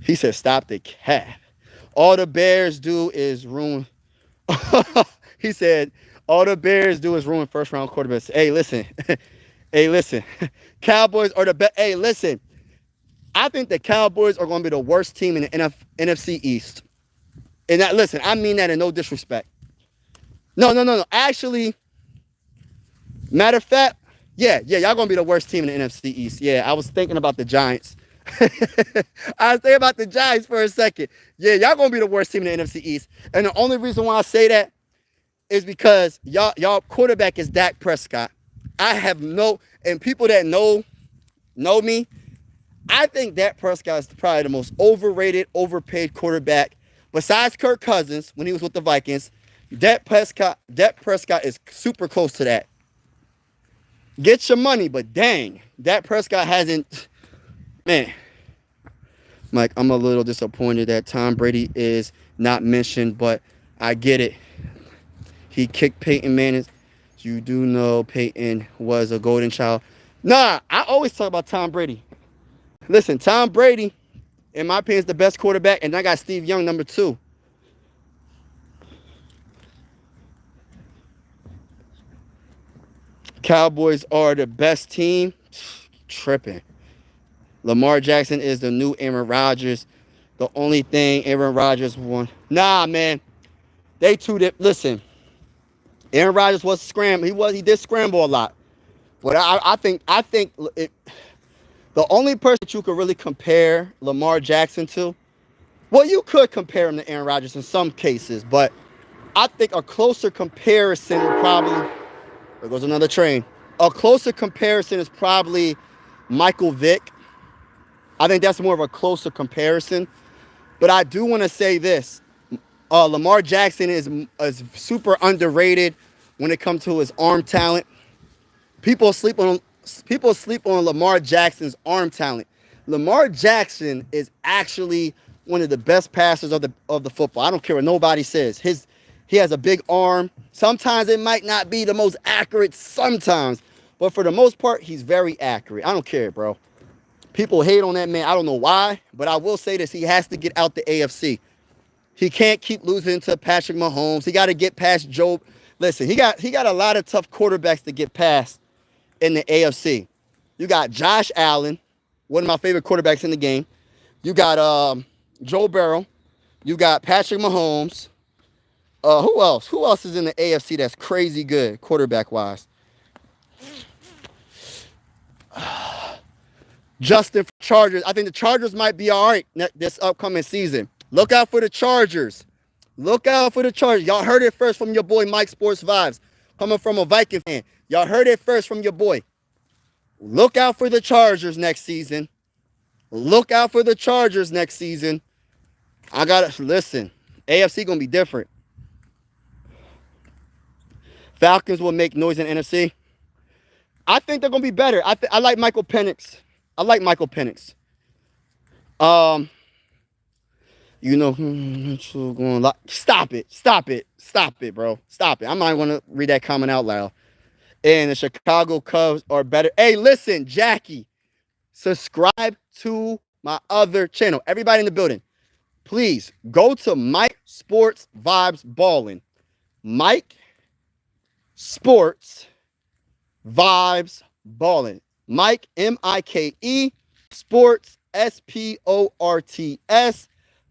He said, stop the cat. All the Bears do is ruin. He said, all the Bears do is ruin first-round quarterbacks. Hey, listen. Hey, listen. Cowboys are the best. Hey, listen. I think the Cowboys are going to be the worst team in the NFC East. And that, listen, I mean that in no disrespect. No. Actually, matter of fact, yeah, y'all going to be the worst team in the NFC East. Yeah, I was thinking about the Giants. I was thinking about the Giants for a second. Yeah, y'all going to be the worst team in the NFC East. And the only reason why I say that is because y'all quarterback is Dak Prescott. I have and people that know me, I think Dak Prescott is probably the most overrated, overpaid quarterback besides Kirk Cousins when he was with the Vikings. Dak Prescott is super close to that. Get your money, but dang, Dak Prescott hasn't. Man, Mike, I'm a little disappointed that Tom Brady is not mentioned, but I get it. He kicked Peyton Manning. You do know Peyton was a golden child. Nah, I always talk about Tom Brady. Listen, Tom Brady, in my opinion, is the best quarterback, and I got Steve Young, number 2. Cowboys are the best team. Tripping. Lamar Jackson is the new Aaron Rodgers. The only thing Aaron Rodgers won. Nah, man. They two did. Listen, Aaron Rodgers was scrambling. He did scramble a lot. But I think the only person that you could really compare Lamar Jackson to, well, you could compare him to Aaron Rodgers in some cases, but I think a closer comparison would probably, there goes another train. A closer comparison is probably Michael Vick. I think that's more of a closer comparison. But I do want to say this. Lamar Jackson is super underrated when it comes to his arm talent. People sleep on Lamar Jackson's arm talent. Lamar Jackson is actually one of the best passers of the football. I don't care what nobody says. He has a big arm. Sometimes it might not be the most accurate sometimes, but for the most part, he's very accurate. I don't care, bro. People hate on that man. I don't know why, but I will say this. He has to get out the AFC. He can't keep losing to Patrick Mahomes. He got to get past Joe. Listen, he got a lot of tough quarterbacks to get past in the AFC. You got Josh Allen, one of my favorite quarterbacks in the game. You got Joe Burrow. You got Patrick Mahomes. Who else? Who else is in the AFC that's crazy good quarterback-wise? Justin for Chargers. I think the Chargers might be all right this upcoming season. Look out for the Chargers. Look out for the Chargers. Y'all heard it first from your boy, Mike Sports Vibes. Coming from a Viking fan. Y'all heard it first from your boy. Look out for the Chargers next season. Look out for the Chargers next season. I got to listen. AFC going to be different. Falcons will make noise in NFC. I think they're going to be better. I like Michael Penix. You know, stop it, bro. Stop it. I'm not going to read that comment out loud. And the Chicago Cubs are better. Hey, listen, Jackie, subscribe to my other channel. Everybody in the building, please go to Mike Sports Vibes Ballin'. Mike Sports Vibes Ballin'. Mike, M-I-K-E, Sports, SPORTS,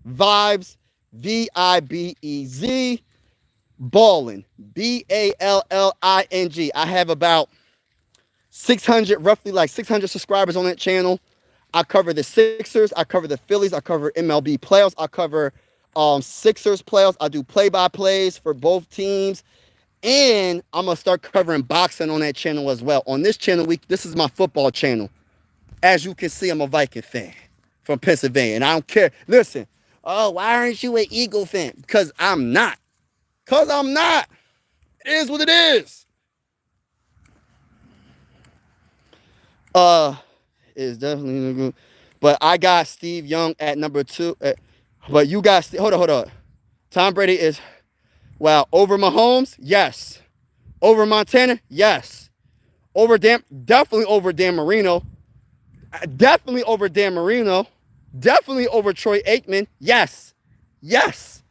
Vibes, VIBEZ, Ballin, BALLING. I have about 600, roughly like 600 subscribers on that channel. I cover the Sixers, I cover the Phillies, I cover MLB playoffs, I cover Sixers playoffs. I do play-by-plays for both teams. And I'm going to start covering boxing on that channel as well. On this channel, this is my football channel. As you can see, I'm a Viking fan from Pennsylvania. And I don't care. Listen, oh, why aren't you an Eagle fan? Because I'm not. Because I'm not. It is what it is. It's definitely, but I got Steve Young at number 2. But you got, hold on. Tom Brady is, wow, over Mahomes? Yes. Over Montana? Yes. Definitely over Dan Marino. Definitely over Dan Marino. Definitely over Troy Aikman. Yes. Yes.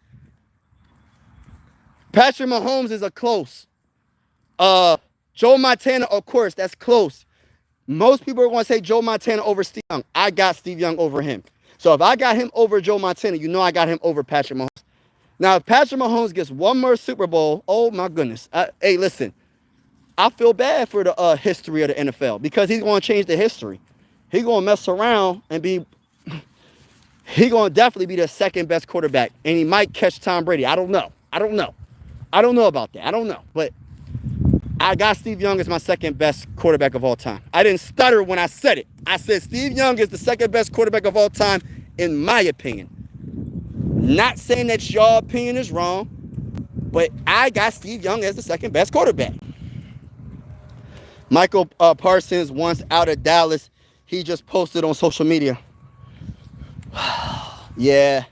Patrick Mahomes is a close. Joe Montana, of course, that's close. Most people are going to say Joe Montana over Steve Young. I got Steve Young over him. So if I got him over Joe Montana, you know I got him over Patrick Mahomes. Now, if Patrick Mahomes gets one more Super Bowl, oh my goodness. Hey, listen, I feel bad for the history of the NFL because he's going to change the history. He's going to mess around and he's going to definitely be the second best quarterback. And he might catch Tom Brady. I don't know about that. I don't know. But I got Steve Young as my second best quarterback of all time. I didn't stutter when I said it. I said Steve Young is the second best quarterback of all time, in my opinion. Not saying that your opinion is wrong, but I got Steve Young as the second best quarterback. Michael Parsons, once out of Dallas, he just posted on social media. Yeah.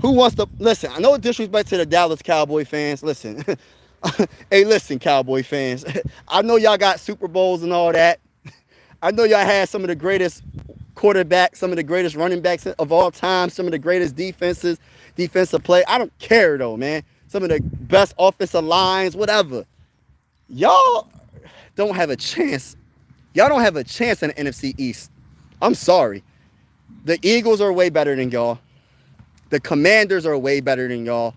Who wants to, listen, I know disrespect to the Dallas Cowboy fans. Listen. Hey, listen, Cowboy fans. I know y'all got Super Bowls and all that. I know y'all had some of the greatest quarterbacks, some of the greatest running backs of all time, some of the greatest defensive play. I don't care, though, man. Some of the best offensive lines, whatever. Y'all don't have a chance. Y'all don't have a chance in the NFC East. I'm sorry. The Eagles are way better than y'all. The Commanders are way better than y'all.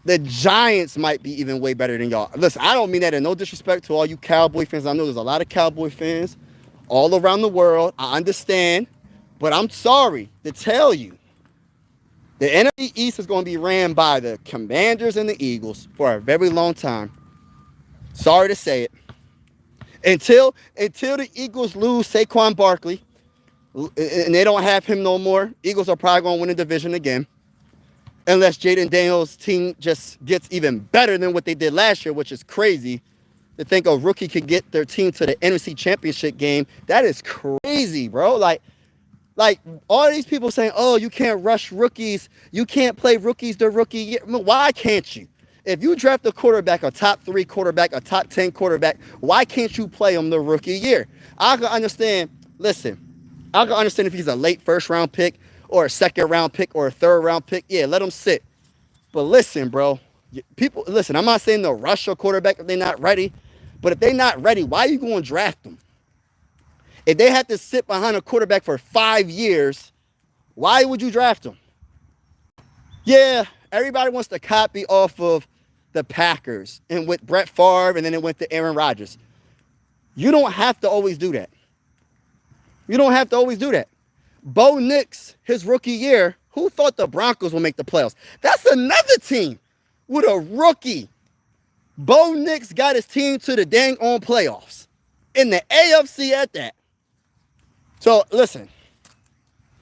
The Giants might be even way better than y'all. Listen, I don't mean that in no disrespect to all you Cowboy fans. I know there's a lot of Cowboy fans all around the world. I understand. But I'm sorry to tell you, the NFC East is going to be ran by the Commanders and the Eagles for a very long time. Sorry to say it. Until the Eagles lose Saquon Barkley, and they don't have him no more, Eagles are probably going to win the division again. Unless Jaden Daniels' team just gets even better than what they did last year, which is crazy to think a rookie could get their team to the NFC Championship game. That is crazy, bro. Like all these people saying, oh, you can't rush rookies. You can't play rookies the rookie year. Why can't you? If you draft a quarterback, a top 3 quarterback, a top 10 quarterback, why can't you play him the rookie year? I can understand. Listen, I can understand if he's a late first-round pick, or a second-round pick, or a third-round pick. Yeah, let them sit. But listen, bro. People, listen, I'm not saying they'll rush a quarterback if they're not ready. But if they're not ready, why are you going to draft them? If they have to sit behind a quarterback for 5 years, why would you draft them? Yeah, everybody wants to copy off of the Packers and with Brett Favre, and then it went to Aaron Rodgers. You don't have to always do that. You don't have to always do that. Bo Nix, his rookie year, who thought the Broncos would make the playoffs? That's another team with a rookie. Bo Nix got his team to the dang on playoffs. In the AFC at that. So, listen.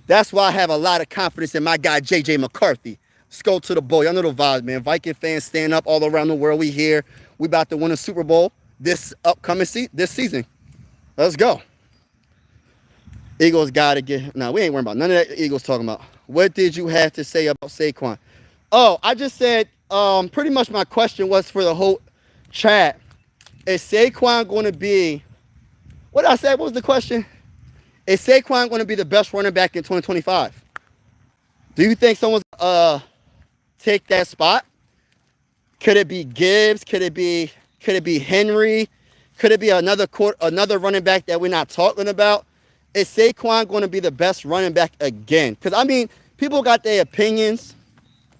That's why I have a lot of confidence in my guy, J.J. McCarthy. Let's go to the boy. I know the vibes, man. Viking fans stand up all around the world. We here. We about to win a Super Bowl this upcoming this season. Let's go. Eagles got to get... No, we ain't worrying about none of that Eagles talking about. What did you have to say about Saquon? Oh, I just said pretty much my question was for the whole chat. Is Saquon going to be... What did I say? What was the question? Is Saquon going to be the best running back in 2025? Do you think someone's take that spot? Could it be Gibbs? Could it be Henry? Could it be another running back that we're not talking about? Is Saquon going to be the best running back again? Because, I mean, people got their opinions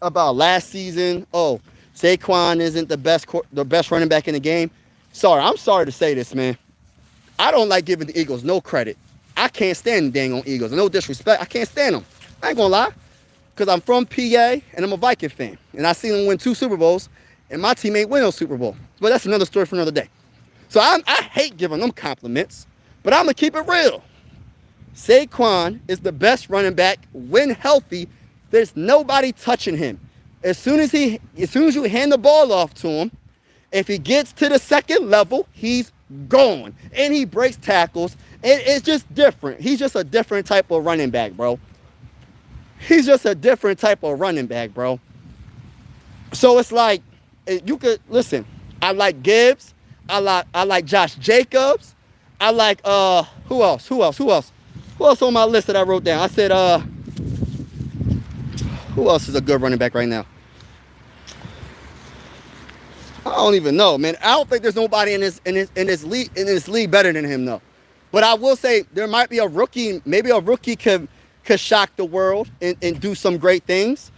about last season. Oh, Saquon isn't the best running back in the game. I'm sorry to say this, man. I don't like giving the Eagles no credit. I can't stand the dang on Eagles. No disrespect. I can't stand them. I ain't going to lie. Because I'm from PA and I'm a Viking fan. And I seen them win 2 Super Bowls. And my team ain't win no Super Bowl. But that's another story for another day. So I hate giving them compliments. But I'm going to keep it real. Saquon is the best running back when healthy. There's nobody touching him. As soon as you hand the ball off to him, if he gets to the second level, he's gone. And he breaks tackles. It's just different. He's just a different type of running back, bro. He's just a different type of running back, bro. So it's like, you could, listen, I like Gibbs. I like Josh Jacobs. I like, who else? Who else on my list that I wrote down? I said, who else is a good running back right now? I don't even know, man. I don't think there's nobody in this league better than him, though. But I will say there might be a rookie. Maybe a rookie could shock the world and do some great things.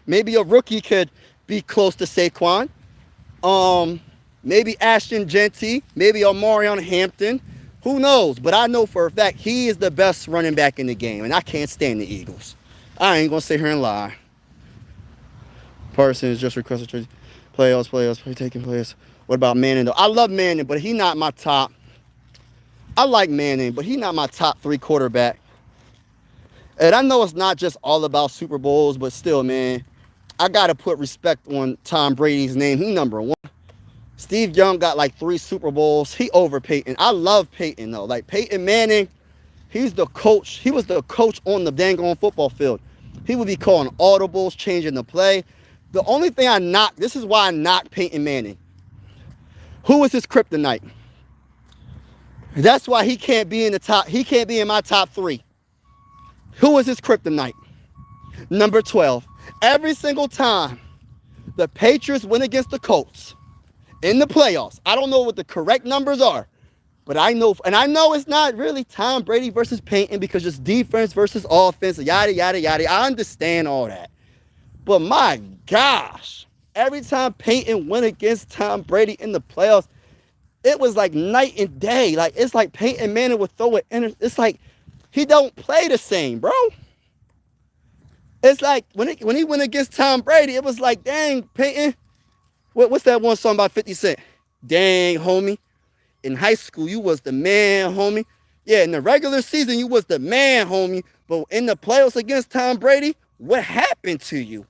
Maybe a rookie could be close to Saquon. Maybe Ashton Genty. Maybe Omarion Hampton. Who knows? But I know for a fact he is the best running back in the game, and I can't stand the Eagles. I ain't gonna sit here and lie. Parsons just requested trade. Playoffs, taking players. What about Manning, though? I love Manning, but he's not my top. I like Manning, but he's not my top 3 quarterback. And I know it's not just all about Super Bowls, but still, man, I got to put respect on Tom Brady's name. He number 1. Steve Young got like 3 Super Bowls. He over Peyton. I love Peyton, though. Like, Peyton Manning, he's the coach. He was the coach on the dang on football field. He would be calling audibles, changing the play. The only thing this is why I knocked Peyton Manning. Who is his kryptonite? That's why he can't be in my top 3. Who is his kryptonite? Number 12. Every single time the Patriots win against the Colts in the playoffs, I don't know what the correct numbers are, but I know it's not really Tom Brady versus Peyton because just defense versus offense, yada, yada, yada. I understand all that. But my gosh, every time Peyton went against Tom Brady in the playoffs, it was like night and day. Like, it's like Peyton Manning would throw it in. It's like he don't play the same, bro. It's like when he went against Tom Brady, it was like, dang, Peyton. What's that one song by 50 Cent? Dang, homie. In high school, you was the man, homie. Yeah, in the regular season, you was the man, homie. But in the playoffs against Tom Brady, what happened to you?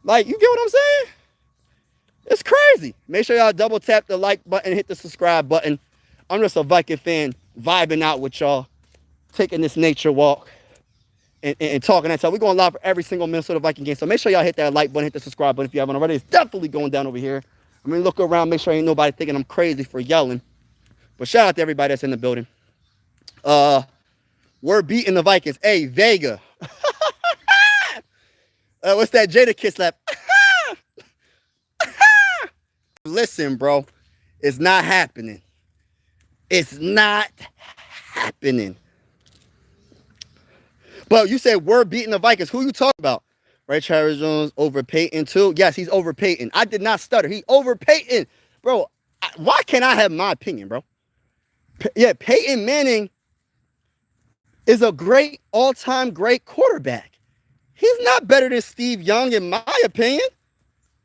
Like, you get what I'm saying? It's crazy. Make sure y'all double tap the like button, hit the subscribe button. I'm just a Viking fan vibing out with y'all, taking this nature walk and talking that stuff. We're going live for every single Minnesota Viking game. So make sure y'all hit that like button, hit the subscribe button if you haven't already. It's definitely going down over here. I mean, look around, make sure ain't nobody thinking I'm crazy for yelling. But shout out to everybody that's in the building. We're beating the Vikings. Hey, Vega. What's that Jada Kiss lap? Listen, bro. It's not happening. It's not happening. But you said we're beating the Vikings. Who you talking about? Right, Travis Jones over Peyton too? Yes, he's over Peyton. I did not stutter. He over Peyton. Bro, why can't I have my opinion, bro? Yeah, Peyton Manning is a great, all-time great quarterback. He's not better than Steve Young, in my opinion.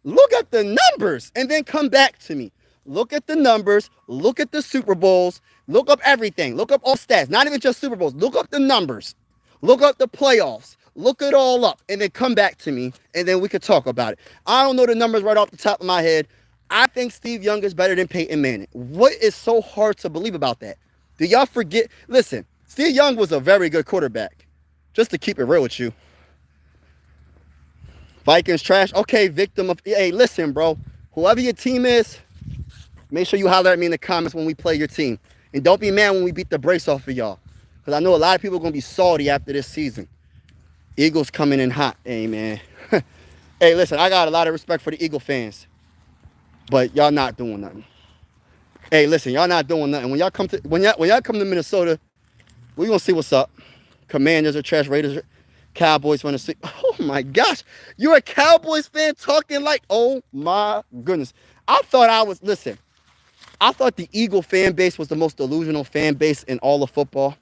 Look at the numbers and then come back to me. Look at the numbers. Look at the Super Bowls. Look up everything. Look up all stats. Not even just Super Bowls. Look up the numbers. Look up the playoffs. Look it all up and then come back to me and then we could talk about it. I don't know the numbers right off the top of my head. I think Steve Young is better than Peyton Manning. What is so hard to believe about that? Do y'all forget? Listen, Steve Young was a very good quarterback. Just to keep it real with you. Vikings trash. Okay, victim of... Hey, listen, bro. Whoever your team is, make sure you holler at me in the comments when we play your team. And don't be mad when we beat the brace off of y'all. Because I know a lot of people are going to be salty after this season. Eagles coming in hot. Hey, man. Hey, listen, I got a lot of respect for the Eagle fans. But y'all not doing nothing. Hey, listen, y'all not doing nothing. When y'all come to Minnesota, We're going to see what's up. Commanders are trash. Raiders are Cowboys want to see. Oh, my gosh. You're a Cowboys fan talking like, oh, my goodness. I thought the Eagle fan base was the most delusional fan base in all of football.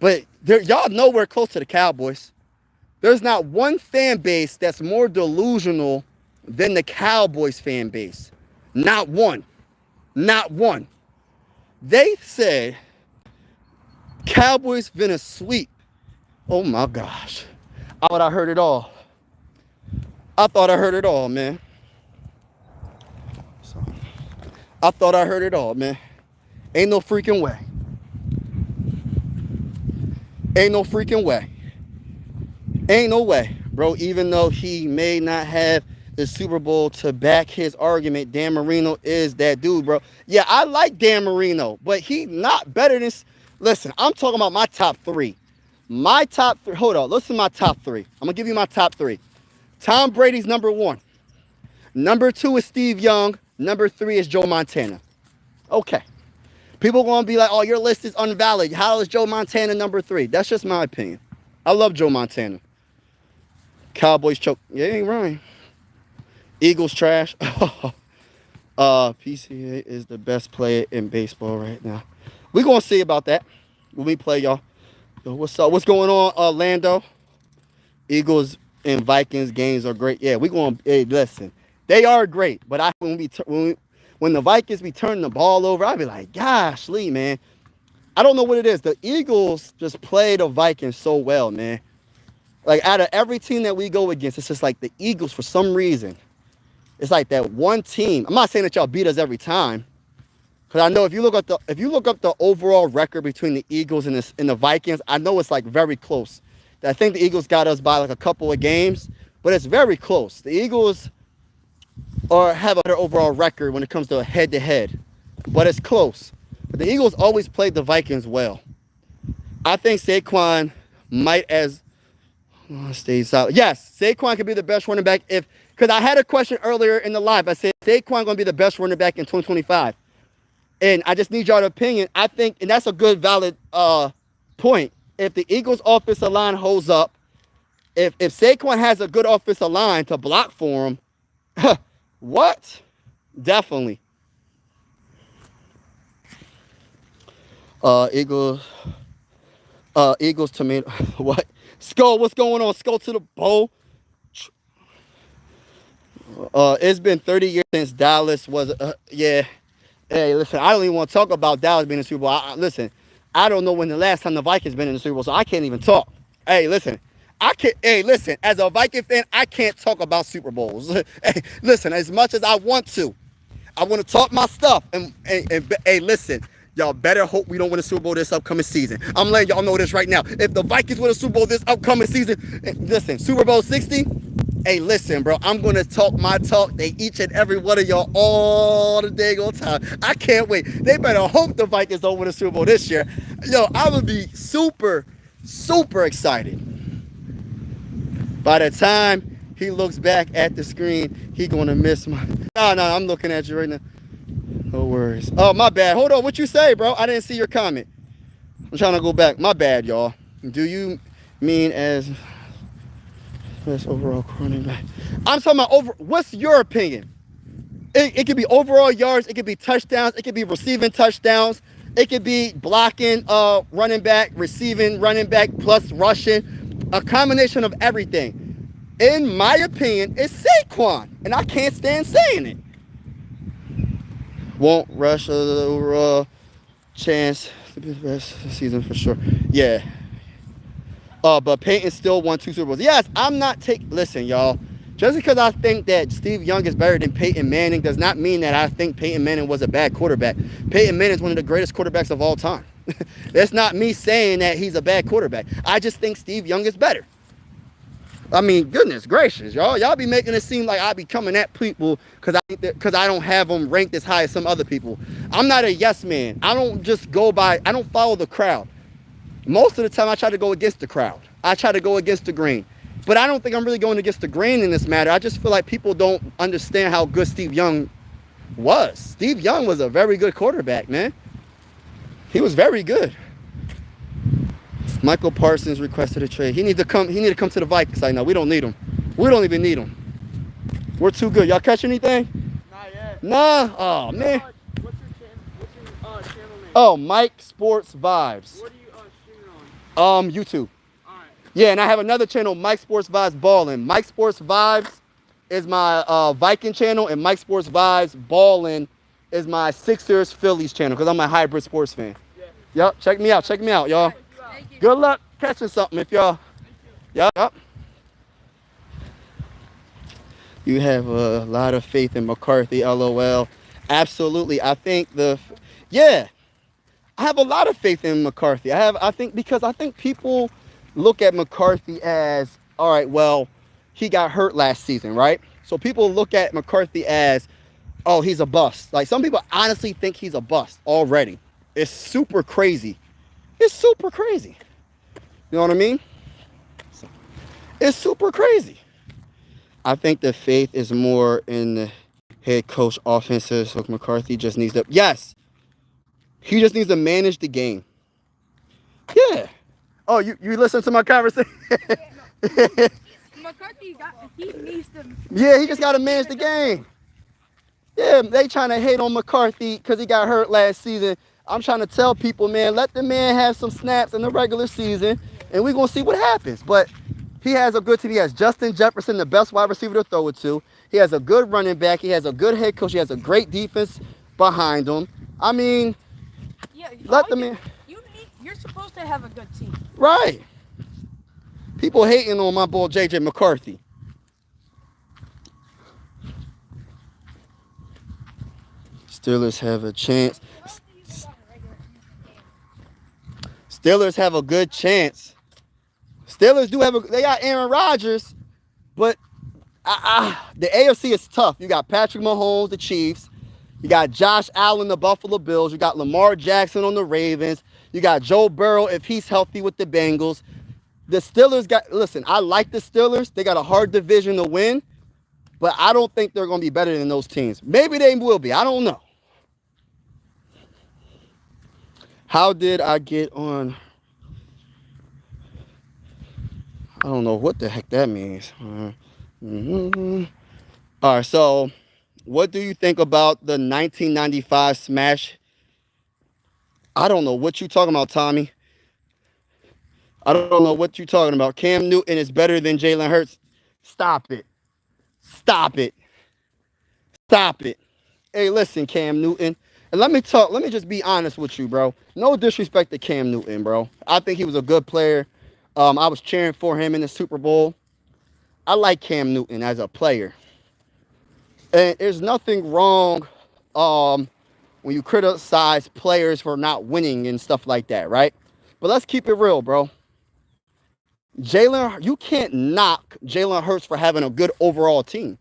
But y'all nowhere close to the Cowboys. There's not one fan base that's more delusional than the Cowboys fan base. Not one. Not one. They said Cowboys finna sweep. Oh my gosh. I thought I heard it all. Man. I thought I heard it all, man. Ain't no freaking way. Ain't no freaking way. Ain't no way, bro. Even though he may not have the Super Bowl to back his argument, Dan Marino is that dude, bro. Yeah, I like Dan Marino, but he not better than... Listen, I'm talking about my top three. My top three. Hold on. Listen to my top three. I'm going to give you my top three. Tom Brady's number one. Number two is Steve Young. Number three is Joe Montana. Okay. People going to be like, oh, your list is invalid. How is Joe Montana number three? That's just my opinion. I love Joe Montana. Cowboys choke. Yeah, ain't right. Eagles trash. PCA is the best player in baseball right now. We're going to see about that when we play, y'all. So what's up? What's going on, Orlando? Eagles and Vikings games are great. Yeah, we're going to... Hey, listen. They are great. But when the Vikings be turning the ball over, I'll be like, gosh, Lee, man. I don't know what it is. The Eagles just play the Vikings so well, man. Like, out of every team that we go against, it's just like the Eagles, for some reason, it's like that one team. I'm not saying that y'all beat us every time, because I know if you look up the overall record between the Eagles and the Vikings, I know it's like very close. I think the Eagles got us by like a couple of games, but it's very close. The Eagles have a better overall record when it comes to head-to-head, but it's close. But the Eagles always played the Vikings well. I think Saquon might stay solid. Yes, Saquon could be the best running back because I had a question earlier in the live. I said Saquon going to be the best running back in 2025. And I just need y'all opinion. I think, and that's a good, valid point. If the Eagles' offensive line holds up, if Saquon has a good offensive line to block for him, what? Definitely. Eagles tomato. What? Skull, what's going on? Skull to the bowl. It's been 30 years since Dallas was, yeah. Hey, listen, I don't even want to talk about Dallas being in the Super Bowl. Listen, I don't know when the last time the Vikings been in the Super Bowl, so I can't even talk. Hey, listen, as a Viking fan, I can't talk about Super Bowls. Hey, listen, as much as I want to talk my stuff. And hey, listen, y'all better hope we don't win a Super Bowl this upcoming season. I'm letting y'all know this right now. If the Vikings win a Super Bowl this upcoming season, listen, Super Bowl 60, hey, listen, bro, I'm going to talk my talk to each and every one of y'all all the dang old time. I can't wait. They better hope the Vikings don't win a Super Bowl this year. Yo, I would be super, super excited. By the time he looks back at the screen, he going to miss my... No, I'm looking at you right now. No worries. Oh, my bad. Hold on. What you say, bro? I didn't see your comment. I'm trying to go back. My bad, y'all. Do you mean as best overall running back? I'm talking about what's your opinion? It could be overall yards. It could be touchdowns. It could be receiving touchdowns. It could be blocking running back, receiving running back, plus rushing. A combination of everything. In my opinion, it's Saquon. And I can't stand saying it. Won't rush the overall chance to be the best season for sure. Yeah. But Peyton still won 2 Super Bowls. Yes, I'm not listen, y'all. Just because I think that Steve Young is better than Peyton Manning does not mean that I think Peyton Manning was a bad quarterback. Peyton Manning is one of the greatest quarterbacks of all time. That's not me saying that he's a bad quarterback. I just think Steve Young is better. I mean, goodness gracious, y'all. Y'all be making it seem like I be coming at people because I don't have them ranked as high as some other people. I'm not a yes man. I don't follow the crowd. Most of the time, I try to go against the crowd. I try to go against the grain. But I don't think I'm really going against the grain in this matter. I just feel like people don't understand how good Steve Young was. Steve Young was a very good quarterback, man. He was very good. Michael Parsons requested a trade. He need to come. He need to come to the Vikings. I know we don't need him. We don't even need him. We're too good. Y'all catch anything? Not yet. Nah. Oh man. What's your channel name? Oh, Mike Sports Vibes. What are you streaming on? YouTube. All right. Yeah, and I have another channel, Mike Sports Vibes Ballin'. Mike Sports Vibes is my Viking channel, and Mike Sports Vibes Ballin' is my Sixers Phillies channel because I'm a hybrid sports fan. Yeah. Yep, check me out. Check me out, y'all. Thank you. Good luck catching something if y'all. Yep. You have a lot of faith in McCarthy, LOL. Absolutely. I think I have a lot of faith in McCarthy. I think because I think people look at McCarthy as, all right, well, he got hurt last season, right? So people look at McCarthy as, oh, he's a bust. Like some people honestly think he's a bust already. It's super crazy. It's super crazy. You know what I mean? It's super crazy. I think the faith is more in the head coach offenses. So McCarthy just needs to, yes, he just needs to manage the game. Yeah. Oh, you listen to my conversation? McCarthy he needs to. Yeah, he just got to manage the game. Yeah, they trying to hate on McCarthy because he got hurt last season. I'm trying to tell people, man, let the man have some snaps in the regular season, and we're going to see what happens. But he has a good team. He has Justin Jefferson, the best wide receiver to throw it to. He has a good running back. He has a good head coach. He has a great defense behind him. I mean, Yeah, let the man. You're supposed to have a good team. Right. People hating on my boy J.J. McCarthy. Steelers have a chance. Steelers have a good chance. Steelers do have they got Aaron Rodgers, but the AFC is tough. You got Patrick Mahomes, the Chiefs. You got Josh Allen, the Buffalo Bills. You got Lamar Jackson on the Ravens. You got Joe Burrow if he's healthy with the Bengals. The Steelers listen, I like the Steelers. They got a hard division to win, but I don't think they're going to be better than those teams. Maybe they will be. I don't know. How did I get on? I don't know what the heck that means. All right, so what do you think about the 1995 smash? I don't know what you're talking about, Tommy. I don't know what you're talking about. Cam Newton is better than Jalen Hurts. Stop it. Stop it. Stop it. Hey, listen, Cam Newton. And let me just be honest with you, bro. No disrespect to Cam Newton, bro. I think he was a good player. I was cheering for him in the Super Bowl. I like Cam Newton as a player. And there's nothing wrong when you criticize players for not winning and stuff like that, right? But let's keep it real, bro. You can't knock Jalen Hurts for having a good overall team.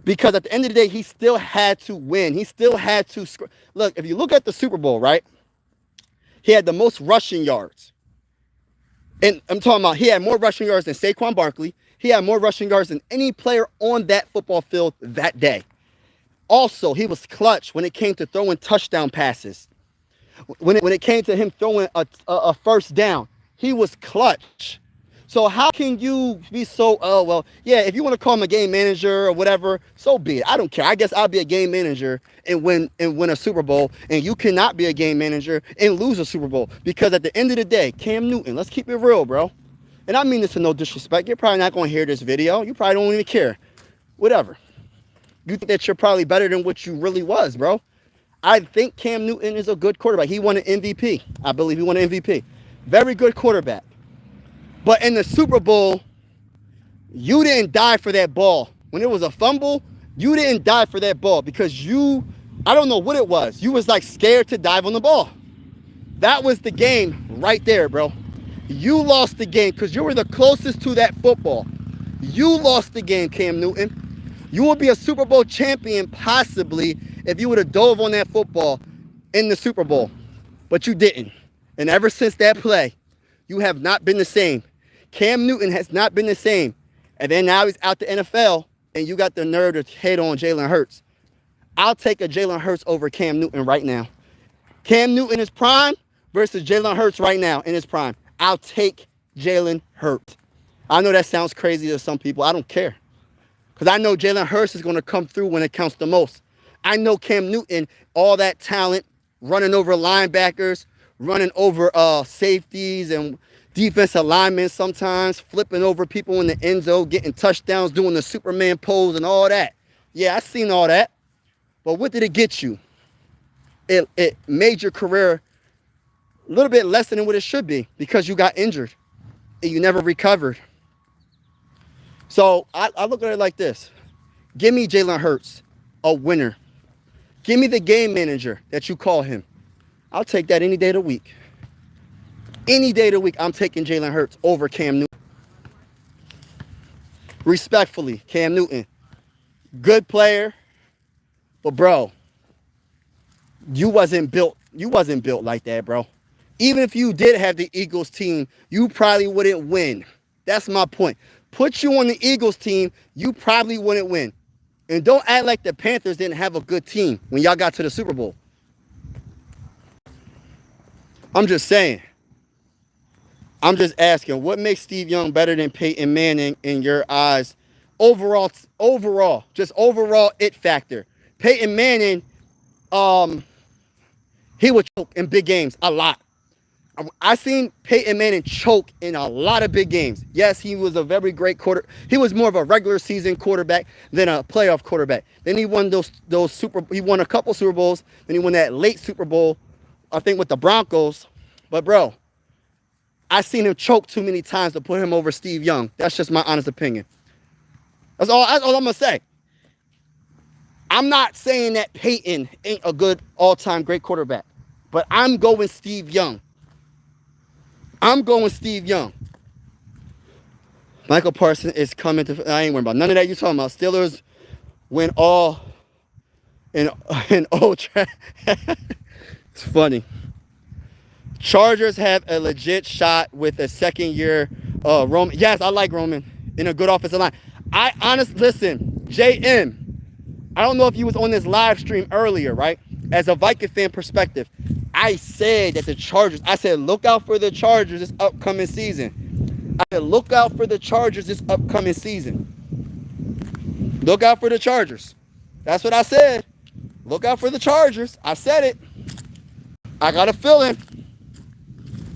Because at the end of the day, he still had to win. He still had to... Look, if you look at the Super Bowl, right? He had the most rushing yards. And I'm talking about he had more rushing yards than Saquon Barkley. He had more rushing yards than any player on that football field that day. Also, he was clutch when it came to throwing touchdown passes. When it came to him throwing a first down, he was clutch. So how can you be so, oh, well, yeah, if you want to call him a game manager or whatever, so be it. I don't care. I guess I'll be a game manager and win a Super Bowl, and you cannot be a game manager and lose a Super Bowl. Because at the end of the day, Cam Newton, let's keep it real, bro. And I mean this with no disrespect. You're probably not going to hear this video. You probably don't even care. Whatever. You think that you're probably better than what you really was, bro. I think Cam Newton is a good quarterback. He won an MVP. I believe he won an MVP. Very good quarterback. But in the Super Bowl, you didn't die for that ball. When it was a fumble, you didn't die for that ball because I don't know what it was. You was like scared to dive on the ball. That was the game right there, bro. You lost the game because you were the closest to that football. You lost the game, Cam Newton. You will be a Super Bowl champion possibly if you would have dove on that football in the Super Bowl. But you didn't. And ever since that play, you have not been the same. Cam Newton has not been the same. And then now he's out the NFL, and you got the nerve to hate on Jalen Hurts. I'll take a Jalen Hurts over Cam Newton right now. Cam Newton in his prime versus Jalen Hurts right now in his prime. I'll take Jalen Hurts. I know that sounds crazy to some people. I don't care. Because I know Jalen Hurts is going to come through when it counts the most. I know Cam Newton, all that talent, running over linebackers, running over safeties and defensive linemen sometimes, flipping over people in the end zone, getting touchdowns, doing the Superman pose and all that. Yeah, I've seen all that. But what did it get you? It made your career a little bit less than what it should be because you got injured and you never recovered. So I look at it like this. Give me Jalen Hurts, a winner. Give me the game manager that you call him. I'll take that any day of the week. Any day of the week, I'm taking Jalen Hurts over Cam Newton. Respectfully, Cam Newton, good player, but bro, you wasn't built like that, bro. Even if you did have the Eagles team, you probably wouldn't win. That's my point. Put you on the Eagles team, you probably wouldn't win. And don't act like the Panthers didn't have a good team when y'all got to the Super Bowl. I'm just saying. I'm just asking, what makes Steve Young better than Peyton Manning in your eyes? Overall, just overall it factor. Peyton Manning, he would choke in big games a lot. I seen Peyton Manning choke in a lot of big games. Yes, he was a very great he was more of a regular season quarterback than a playoff quarterback. Then he won he won a couple Super Bowls. Then he won that late Super Bowl, I think with the Broncos. But bro, I seen him choke too many times to put him over Steve Young. That's just my honest opinion. That's all I'm gonna say. I'm not saying that Peyton ain't a good all-time great quarterback, but I'm going Steve Young. I'm going Steve Young. Michael Parsons is coming to. I ain't worried about none of that you talking about. Steelers win all in Old Trafford. It's funny. Chargers have a legit shot with a second-year Roman. Yes, I like Roman in a good offensive line. Listen, JM. I don't know if you was on this live stream earlier, right? As a Viking fan perspective, I said that the Chargers, I said, look out for the Chargers this upcoming season. I said, look out for the Chargers this upcoming season. Look out for the Chargers. That's what I said. Look out for the Chargers. I said it. I got a feeling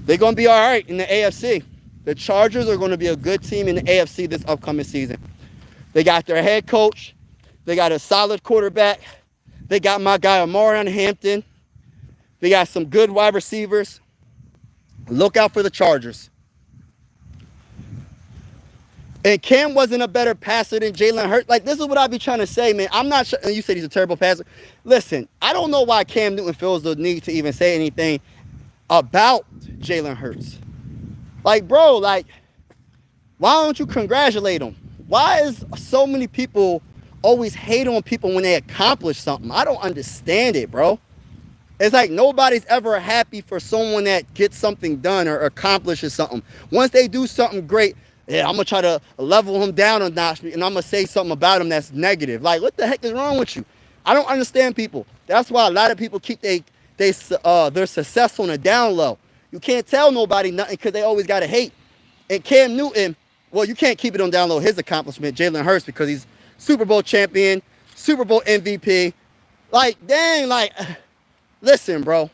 they're going to be all right in the AFC. The Chargers are going to be a good team in the AFC this upcoming season. They got their head coach. They got a solid quarterback. They got my guy Amarian Hampton. They got some good wide receivers. Look out for the Chargers. And Cam wasn't a better passer than Jalen Hurts. Like, this is what I be trying to say, man. I'm not sure. And you said he's a terrible passer. Listen, I don't know why Cam Newton feels the need to even say anything about Jalen Hurts. Like, bro, like, why don't you congratulate him? Why is so many people always hate on people when they accomplish something? I don't understand it, bro. It's like nobody's ever happy for someone that gets something done or accomplishes something. Once they do something great, yeah, I'm going to try to level him down a notch and I'm going to say something about him that's negative. Like, what the heck is wrong with you? I don't understand people. That's why a lot of people keep their success on a down low. You can't tell nobody nothing because they always got to hate. And Cam Newton, well, you can't keep it on down low, his accomplishment, Jalen Hurts, because he's Super Bowl champion, Super Bowl MVP. Like, dang, like, listen, bro.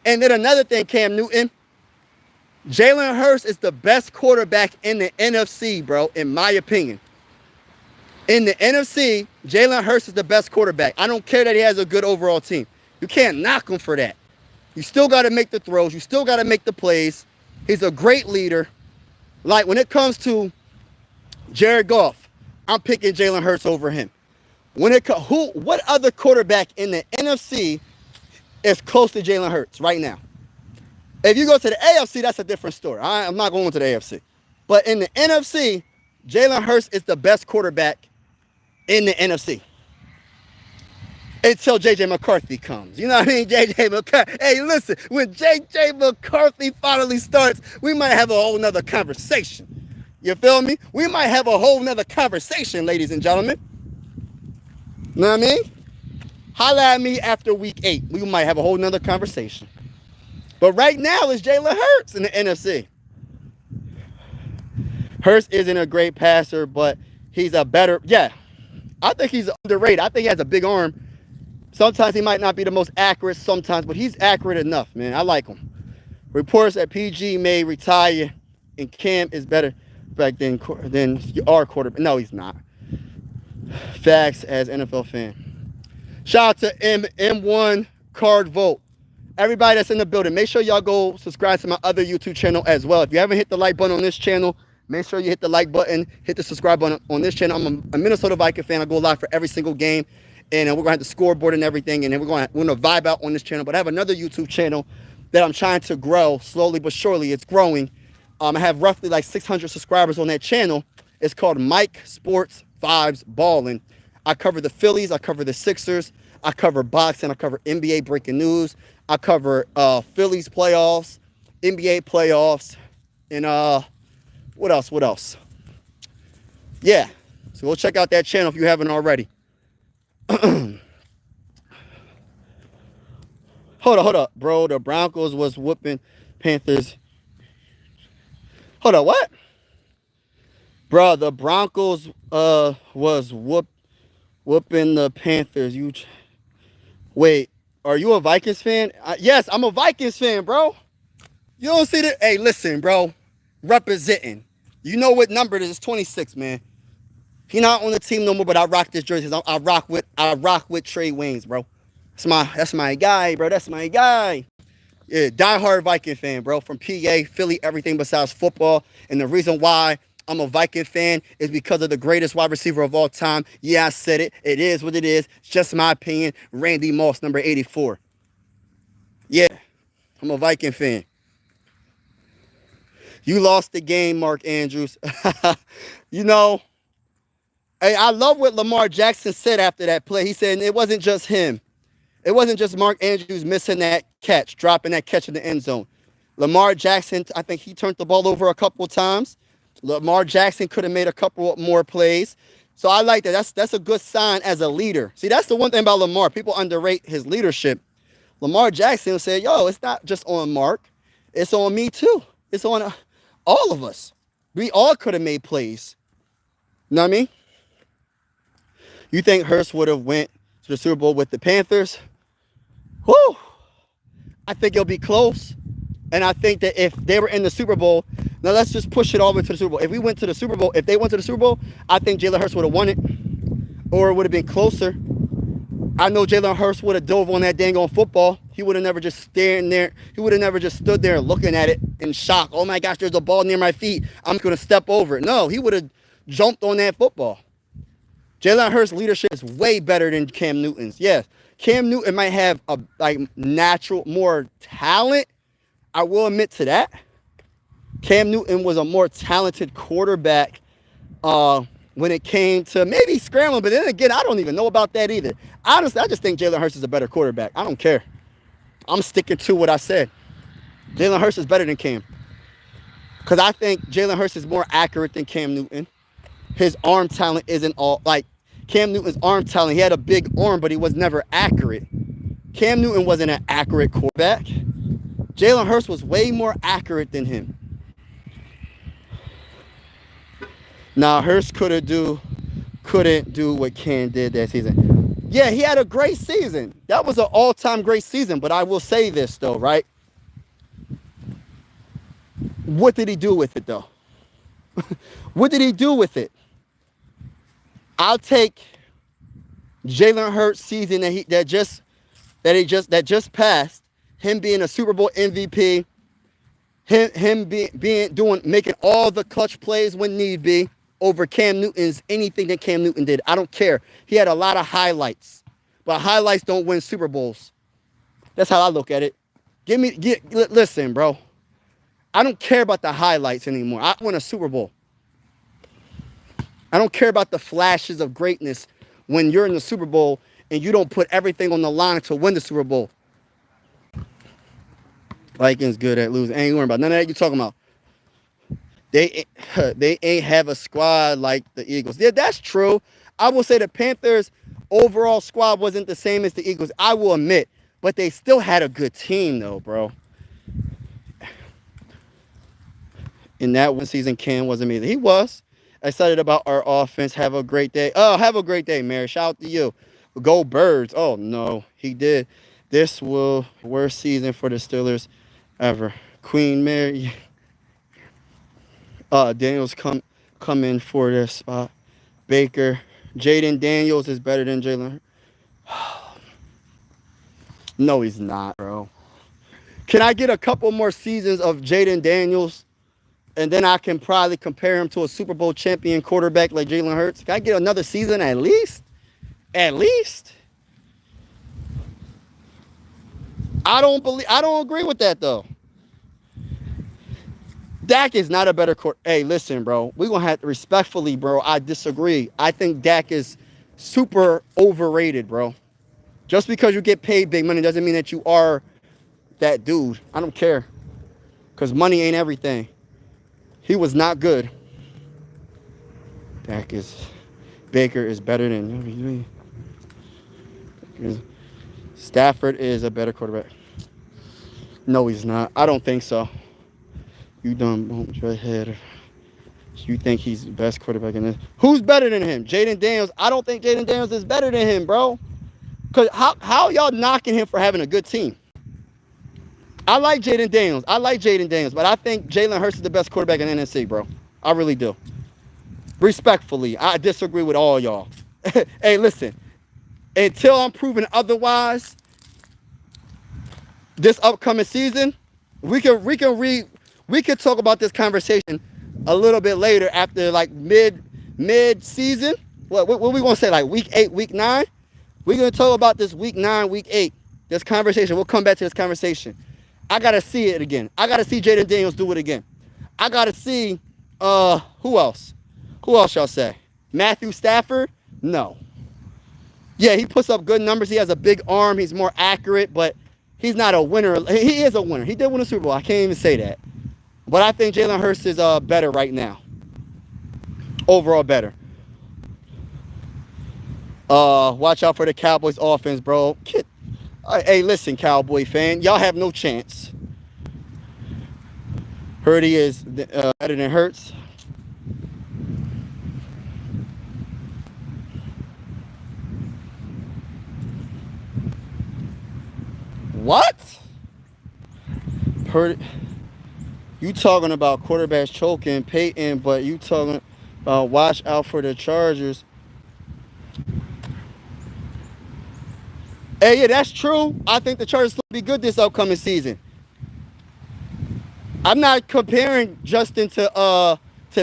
And then another thing, Cam Newton, Jalen Hurts is the best quarterback in the NFC, bro, in my opinion. In the NFC, Jalen Hurts is the best quarterback. I don't care that he has a good overall team. You can't knock him for that. You still got to make the throws. You still got to make the plays. He's a great leader. Like, when it comes to Jared Goff, I'm picking Jalen Hurts over him. What other quarterback in the NFC is close to Jalen Hurts right now? If you go to the AFC, that's a different story. I'm not going to the AFC. But in the NFC, Jalen Hurts is the best quarterback in the NFC. Until J.J. McCarthy comes. You know what I mean? J.J. McCarthy. Hey, listen, when J.J. McCarthy finally starts, we might have a whole nother conversation. You feel me? We might have a whole nother conversation, ladies and gentlemen. You know what I mean? Holla at me after week 8. We might have a whole nother conversation. But right now, it's Jalen Hurts in the NFC. Hurts isn't a great passer, but he's a better. Yeah, I think he's underrated. I think he has a big arm. Sometimes he might not be the most accurate sometimes, but he's accurate enough, man. I like him. Reports that PG may retire and Cam is better back than our quarterback. No, he's not. Facts as NFL fan. Shout out to M1 Card Vote. Everybody that's in the building, make sure y'all go subscribe to my other YouTube channel as well. If you haven't hit the like button on this channel, make sure you hit the like button, hit the subscribe button on this channel. I'm a Minnesota Viking fan. I go live for every single game, and we're going to have the scoreboard and everything, and then we're going to vibe out on this channel. But I have another YouTube channel that I'm trying to grow slowly but surely. It's growing. I have roughly like 600 subscribers on that channel. It's called Mike Sports Vibes Ballin'. I cover the Phillies. I cover the Sixers. I cover boxing. I cover NBA breaking news. I cover Phillies playoffs, NBA playoffs, and what else? Yeah. So go check out that channel if you haven't already. Hold up, bro. The Broncos was whooping Panthers. Hold up, what? Bro, the Broncos was whooping the Panthers. Wait, are you a Vikings fan? Yes, I'm a Vikings fan, bro. You don't see that? Hey, listen, bro. Representing. You know what number it is? It's 26, man. He not on the team no more, but I rock this jersey. I rock with Trey Waynes, bro. That's my guy, bro. That's my guy. Yeah, diehard Viking fan, bro. From PA, Philly, everything besides football. And the reason why I'm a Viking fan is because of the greatest wide receiver of all time. Yeah, I said it. It is what it is. It's just my opinion. Randy Moss, number 84. Yeah, I'm a Viking fan. You lost the game, Mark Andrews. You know, hey, I love what Lamar Jackson said after that play. He said it wasn't just him. It wasn't just Mark Andrews missing that catch, dropping that catch in the end zone. Lamar Jackson, I think he turned the ball over a couple of times. Lamar Jackson could have made a couple more plays. So I like that. That's a good sign as a leader. See, that's the one thing about Lamar. People underrate his leadership. Lamar Jackson said, yo, it's not just on Mark. It's on me too. It's on all of us. We all could have made plays. You know what I mean? You think Hurts would have went to the Super Bowl with the Panthers? Whew. I think it'll be close. And I think that if they were in the Super Bowl, now let's just push it all into the Super Bowl. If we went to the Super Bowl, if they went to the Super Bowl, I think Jalen Hurts would have won it. Or it would have been closer. I know Jalen Hurts would have dove on that dang on football. He would have never just standing there. He would have never just stood there looking at it in shock. Oh my gosh, there's a ball near my feet. I'm going to step over it. No, he would have jumped on that football. Jalen Hurts' leadership is way better than Cam Newton's. Yes, Cam Newton might have a natural more talent. I will admit to that. Cam Newton was a more talented quarterback when it came to maybe scrambling. But then again, I don't even know about that either. Honestly, I just think Jalen Hurts is a better quarterback. I don't care. I'm sticking to what I said. Jalen Hurts is better than Cam. Because I think Jalen Hurts is more accurate than Cam Newton. His arm talent isn't all like Cam Newton's arm talent. He had a big arm, but he was never accurate. Cam Newton wasn't an accurate quarterback. Jalen Hurts was way more accurate than him. Now, Hurts couldn't do what Cam did that season. Yeah, he had a great season. That was an all-time great season. But I will say this, though, right? What did he do with it, though? What did he do with it? I'll take Jalen Hurts' season that just passed. Him being a Super Bowl MVP, him making all the clutch plays when need be over Cam Newton's anything that Cam Newton did. I don't care. He had a lot of highlights, but highlights don't win Super Bowls. That's how I look at it. Listen, bro. I don't care about the highlights anymore. I won a Super Bowl. I don't care about the flashes of greatness when you're in the Super Bowl and you don't put everything on the line to win the Super Bowl. Vikings good at losing. Ain't worrying about none of that you talking about. They ain't have a squad like the Eagles. Yeah, that's true. I will say the Panthers' overall squad wasn't the same as the Eagles. I will admit. But they still had a good team, though, bro. in that one season, Cam wasn't amazing. He was. Excited about our offense. Have a great day. Oh, have a great day, Mary. Shout out to you. Go Birds. Oh, no, he did. This will worst season for the Steelers ever. Queen Mary. Daniels come in for this spot. Baker. Jaden Daniels is better than Jalen. No, he's not, bro. Can I get a couple more seasons of Jaden Daniels? And then I can probably compare him to a Super Bowl champion quarterback like Jalen Hurts. Can I get another season at least? At least? I don't agree with that though. Dak is not a better quarterback. Hey, listen, bro. We're gonna have to respectfully, bro. I disagree. I think Dak is super overrated, bro. Just because you get paid big money doesn't mean that you are that dude. I don't care. Because money ain't everything. He was not good. Baker is better than Stafford is a better quarterback. No, he's not. I don't think so. You done bumped your head. You think he's the best quarterback in this? Who's better than him? Jaden Daniels. I don't think Jaden Daniels is better than him, bro. Because how y'all knocking him for having a good team? I like Jaden Daniels. But I think Jalen Hurts is the best quarterback in the NFC, bro. I really do. Respectfully, I disagree with all y'all. Hey, listen. Until I'm proven otherwise, this upcoming season, we can talk about this conversation a little bit later after like mid season. What we gonna say, like week 8, week 9? We're gonna talk about this week 9, week 8. This conversation. We'll come back to this conversation. I gotta see it again. I gotta see Jaden Daniels do it again. I gotta see who else? Who else y'all say? Matthew Stafford? No. Yeah, he puts up good numbers. He has a big arm. He's more accurate, but he's not a winner. He is a winner. He did win a Super Bowl. I can't even say that. But I think Jalen Hurts is better right now. Overall better. Watch out for the Cowboys offense, bro. Hey, listen, Cowboy fan. Y'all have no chance. Purdy is better than Hurts. What? Purdy. You talking about quarterbacks choking Peyton, but you talking about watch out for the Chargers. Hey, yeah, that's true. I think the Chargers will be good this upcoming season. I'm not comparing Justin to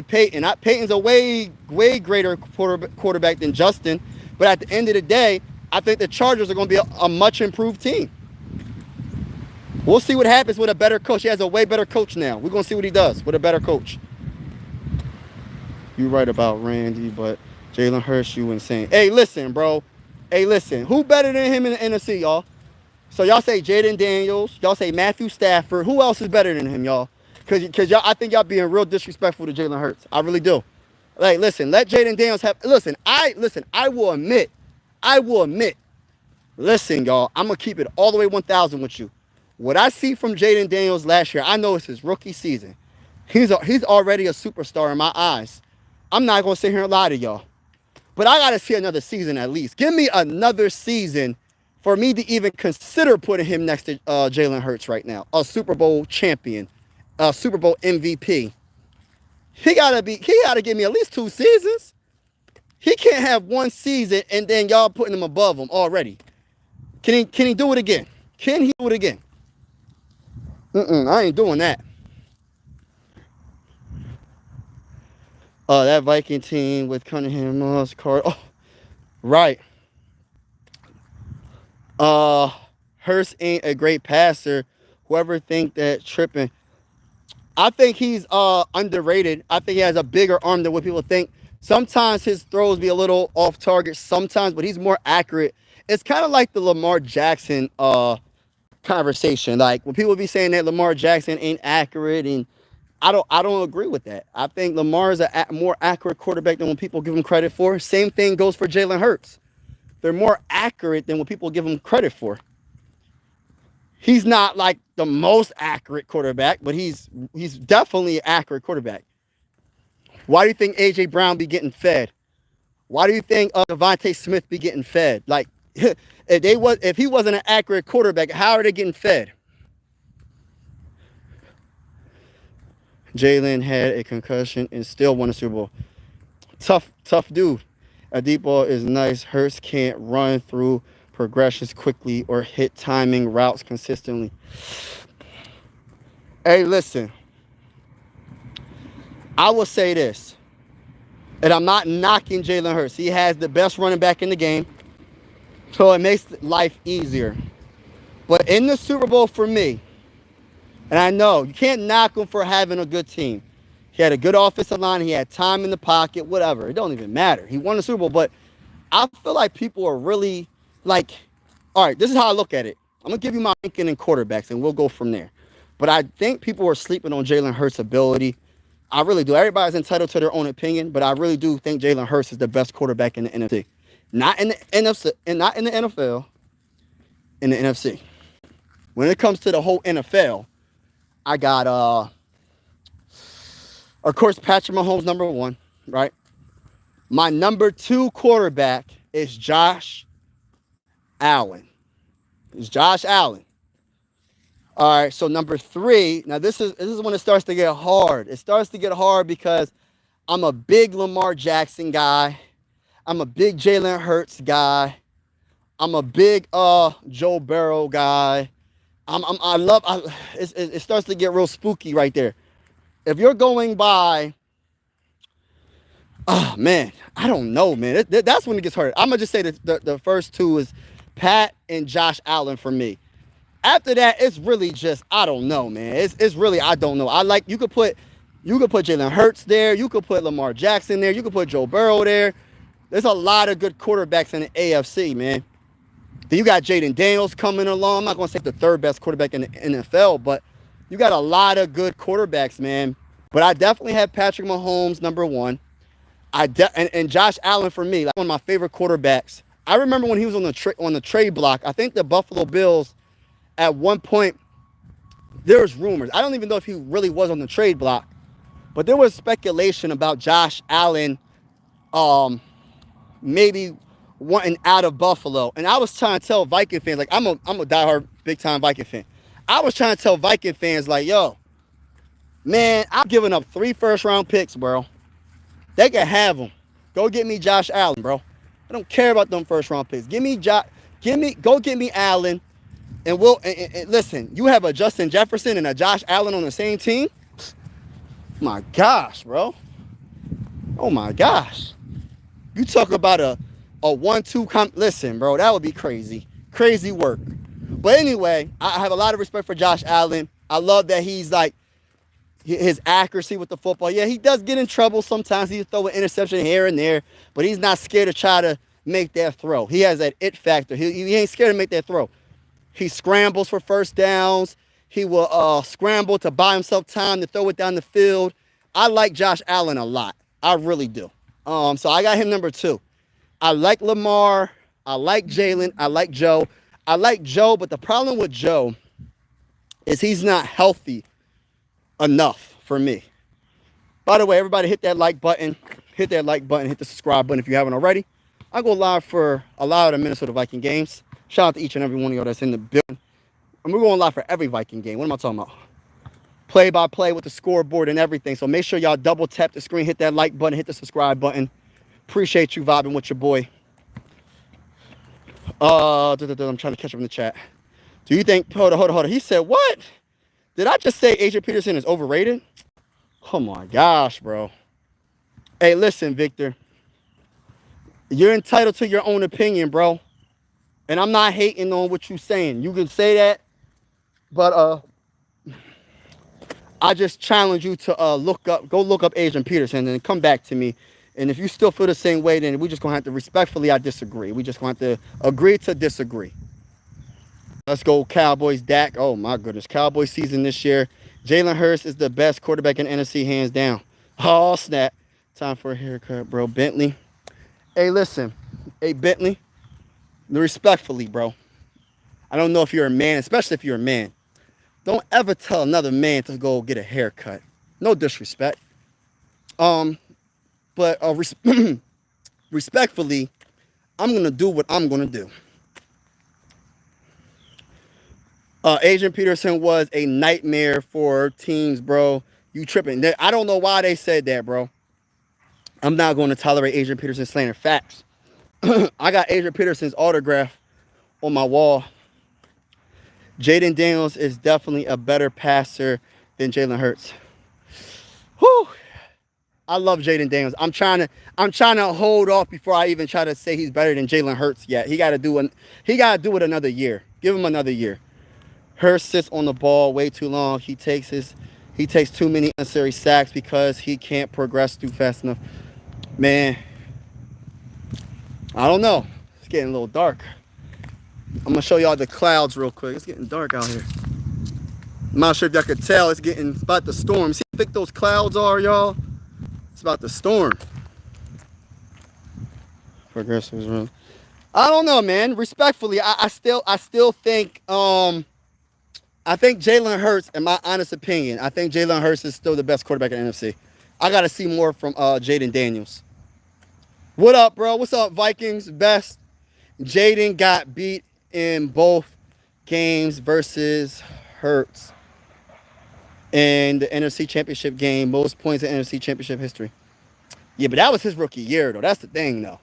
Peyton. Peyton's a way greater quarterback than Justin. But at the end of the day, I think the Chargers are going to be a much improved team. We'll see what happens with a better coach. He has a way better coach now. We're going to see what he does with a better coach. You're right about Randy, but Jalen Hurts, you insane. Hey, listen, bro. Hey, listen. Who better than him in the NFC, y'all? So y'all say Jaden Daniels. Y'all say Matthew Stafford. Who else is better than him, y'all? Because y'all, I think y'all being real disrespectful to Jalen Hurts. I really do. Like, listen, let Jaden Daniels have. Listen, I will admit. Listen, y'all, I'm gonna keep it all the way 1,000 with you. What I see from Jaden Daniels last year, I know it's his rookie season. He's already a superstar in my eyes. I'm not gonna sit here and lie to y'all. But I gotta see another season at least. Give me another season for me to even consider putting him next to Jalen Hurts right now. A Super Bowl champion, a Super Bowl MVP. He gotta give me at least 2 seasons. He can't have 1 season and then y'all putting him above him already. Can he do it again? Can he do it again? I ain't doing that. That Viking team with Cunningham, Moss, Card. Oh, right. Hurst ain't a great passer. Whoever think that tripping. I think he's underrated. I think he has a bigger arm than what people think. Sometimes his throws be a little off target sometimes, but he's more accurate. It's kind of like the Lamar Jackson conversation. Like when people be saying that Lamar Jackson ain't accurate, and I don't agree with that. I think Lamar is a more accurate quarterback than what people give him credit for. Same thing goes for Jalen Hurts. They're more accurate than what people give them credit for. He's not like the most accurate quarterback, but he's definitely an accurate quarterback. Why do you think A.J. Brown be getting fed? Why do you think Devontae Smith be getting fed? Like, if he wasn't an accurate quarterback, how are they getting fed? Jalen had a concussion and still won a Super Bowl. Tough dude. A deep ball is nice. Hurts can't run through progressions quickly or hit timing routes consistently. Hey, listen. I will say this, and I'm not knocking Jalen Hurts. He has the best running back in the game, so it makes life easier. But in the Super Bowl for me, and I know you can't knock him for having a good team. He had a good offensive line. He had time in the pocket, whatever. It don't even matter. He won the Super Bowl, but I feel like people are really like, all right, this is how I look at it. I'm going to give you my ranking in quarterbacks, and we'll go from there. But I think people are sleeping on Jalen Hurts' ability. I really do. Everybody's entitled to their own opinion, but I really do think Jalen Hurts is the best quarterback in the NFC. Not in the NFC, and not in the NFL, in the NFC. When it comes to the whole NFL, I got, of course, Patrick Mahomes, number one, right? My number two quarterback is Josh Allen. It's Josh Allen. All right, so number three, now this is when it starts to get hard. It starts to get hard because I'm a big Lamar Jackson guy. I'm a big Jalen Hurts guy. I'm a big Joe Burrow guy. It starts to get real spooky right there. If you're going by, oh man, I don't know, man. That's when it gets hard. I'm gonna just say that the first two is Pat and Josh Allen for me. After that, it's really just, I don't know, man. It's really, I don't know. You could put Jalen Hurts there. You could put Lamar Jackson there. You could put Joe Burrow there. There's a lot of good quarterbacks in the AFC, man. Then you got Jaden Daniels coming along. I'm not going to say the third best quarterback in the NFL, but you got a lot of good quarterbacks, man. But I definitely have Patrick Mahomes, number one. And Josh Allen for me, like one of my favorite quarterbacks. I remember when he was on the trade block. I think the Buffalo Bills, at one point, there was rumors. I don't even know if he really was on the trade block, but there was speculation about Josh Allen maybe wanting out of Buffalo. And I was trying to tell Viking fans, like I'm a diehard big-time Viking fan. I was trying to tell Viking fans, like, yo, man, I'm giving up 3 first-round picks, bro. They can have them. Go get me Josh Allen, bro. I don't care about them first-round picks. Go get me Allen. And listen, you have a Justin Jefferson and a Josh Allen on the same team? My gosh, bro. Oh, my gosh. You talk about a 1-2 listen, bro, that would be crazy. Crazy work. But anyway, I have a lot of respect for Josh Allen. I love that he's like, his accuracy with the football. Yeah, he does get in trouble sometimes. He throw an interception here and there, but he's not scared to try to make that throw. He has that it factor. He ain't scared to make that throw. He scrambles for first downs. He will scramble to buy himself time to throw it down the field. I like Josh Allen a lot. I really do. So I got him number 2. I like Lamar. I like Jalen. I like Joe. I like Joe, but the problem with Joe is he's not healthy enough for me. By the way, everybody hit that like button. Hit that like button. Hit the subscribe button if you haven't already. I go live for a lot of the Minnesota Viking games. Shout out to each and every one of y'all that's in the building. And we're going live for every Viking game. What am I talking about? Play-by-play with the scoreboard and everything. So make sure y'all double tap the screen, hit that like button, hit the subscribe button. Appreciate you vibing with your boy. I'm trying to catch up in the chat. Do you think, hold on. He said, what? Did I just say Adrian Peterson is overrated? Oh my gosh, bro. Hey, listen, Victor. You're entitled to your own opinion, bro. And I'm not hating on what you're saying. You can say that, but I just challenge you to go look up Adrian Peterson and come back to me. And if you still feel the same way, then we're just going to have to respectfully, I disagree. We just going to have to agree to disagree. Let's go Cowboys, Dak. Oh, my goodness. Cowboys season this year. Jalen Hurts is the best quarterback in NFC, hands down. Oh, snap. Time for a haircut, bro. Bentley. Hey, listen. Hey, Bentley. Respectfully, bro. I don't know if you're a man, especially if you're a man. Don't ever tell another man to go get a haircut. No disrespect. But respectfully, I'm gonna do what I'm gonna do. Adrian Peterson was a nightmare for teams, bro. You tripping? I don't know why they said that, bro. I'm not going to tolerate Adrian Peterson slander. Facts. I got Adrian Peterson's autograph on my wall. Jaden Daniels is definitely a better passer than Jalen Hurts. Whew. I love Jaden Daniels. I'm trying to hold off before I even try to say he's better than Jalen Hurts yet. He got to do it another year. Give him another year. Hurts sits on the ball way too long. He takes too many unnecessary sacks because he can't progress through fast enough. Man, I don't know. It's getting a little dark. I'm gonna show y'all the clouds real quick. It's getting dark out here. I'm not sure if y'all could tell. It's about to storm. See how thick those clouds are, y'all? It's about to storm. Progressives run. I don't know, man. Respectfully, I still think I think Jalen Hurts, in my honest opinion, I think Jalen Hurts is still the best quarterback in the NFC. I gotta see more from Jaden Daniels. What up, bro? What's up, Vikings? Best. Jaden got beat in both games versus Hurts in the NFC Championship game. Most points in NFC Championship history. Yeah, but that was his rookie year, though. That's the thing, though.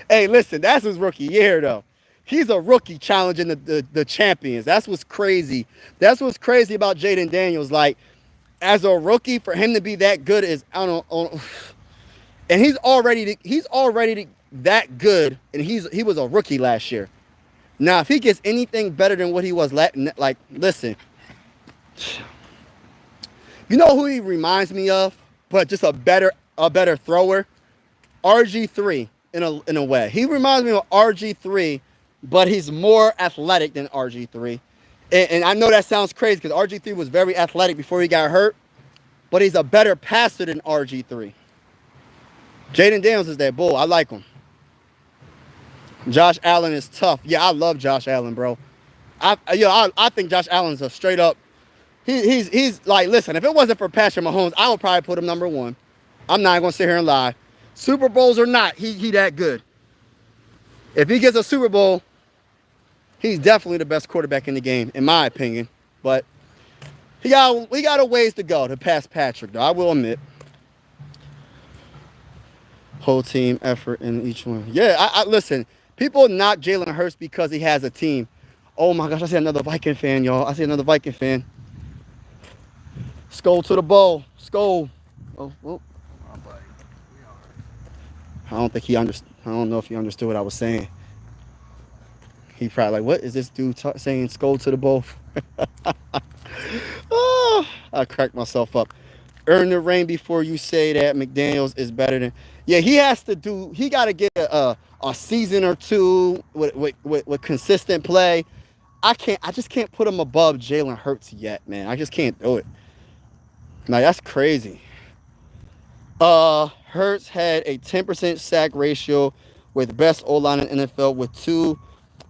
Hey, listen, that's his rookie year, though. He's a rookie challenging the champions. That's what's crazy. That's what's crazy about Jaden Daniels. Like, as a rookie, for him to be that good is, I don't know. And he's already that good, and he was a rookie last year. Now, if he gets anything better than what he was, like, listen, you know who he reminds me of, but just a better thrower? RG3 in a way. He reminds me of RG3, but he's more athletic than RG3. And I know that sounds crazy because RG3 was very athletic before he got hurt, but he's a better passer than RG3. Jaden Daniels is that bull. I like him. Josh Allen is tough. Yeah, I love Josh Allen, bro. I think Josh Allen's a straight up. He's like, listen, if it wasn't for Patrick Mahomes, I would probably put him number one. I'm not gonna sit here and lie. Super Bowls or not, he that good. If he gets a Super Bowl, he's definitely the best quarterback in the game, in my opinion. But we got a ways to go to pass Patrick, though. I will admit. Whole team effort in each one. Yeah, I listen. People knock Jalen Hurts because he has a team. Oh my gosh, I see another Viking fan, y'all. I see another Viking fan. Skull to the bowl. Skull. Oh. I don't think he understood. I don't know if he understood what I was saying. He probably like, what is this dude saying? Skull to the bowl. Oh, I cracked myself up. Earn the rain before you say that McDaniels is better than. Yeah, he got to get a season or two with consistent play. I just can't put him above Jalen Hurts yet, man. I just can't do it. Like, that's crazy. Hurts had a 10% sack ratio with best O-line in the NFL with 2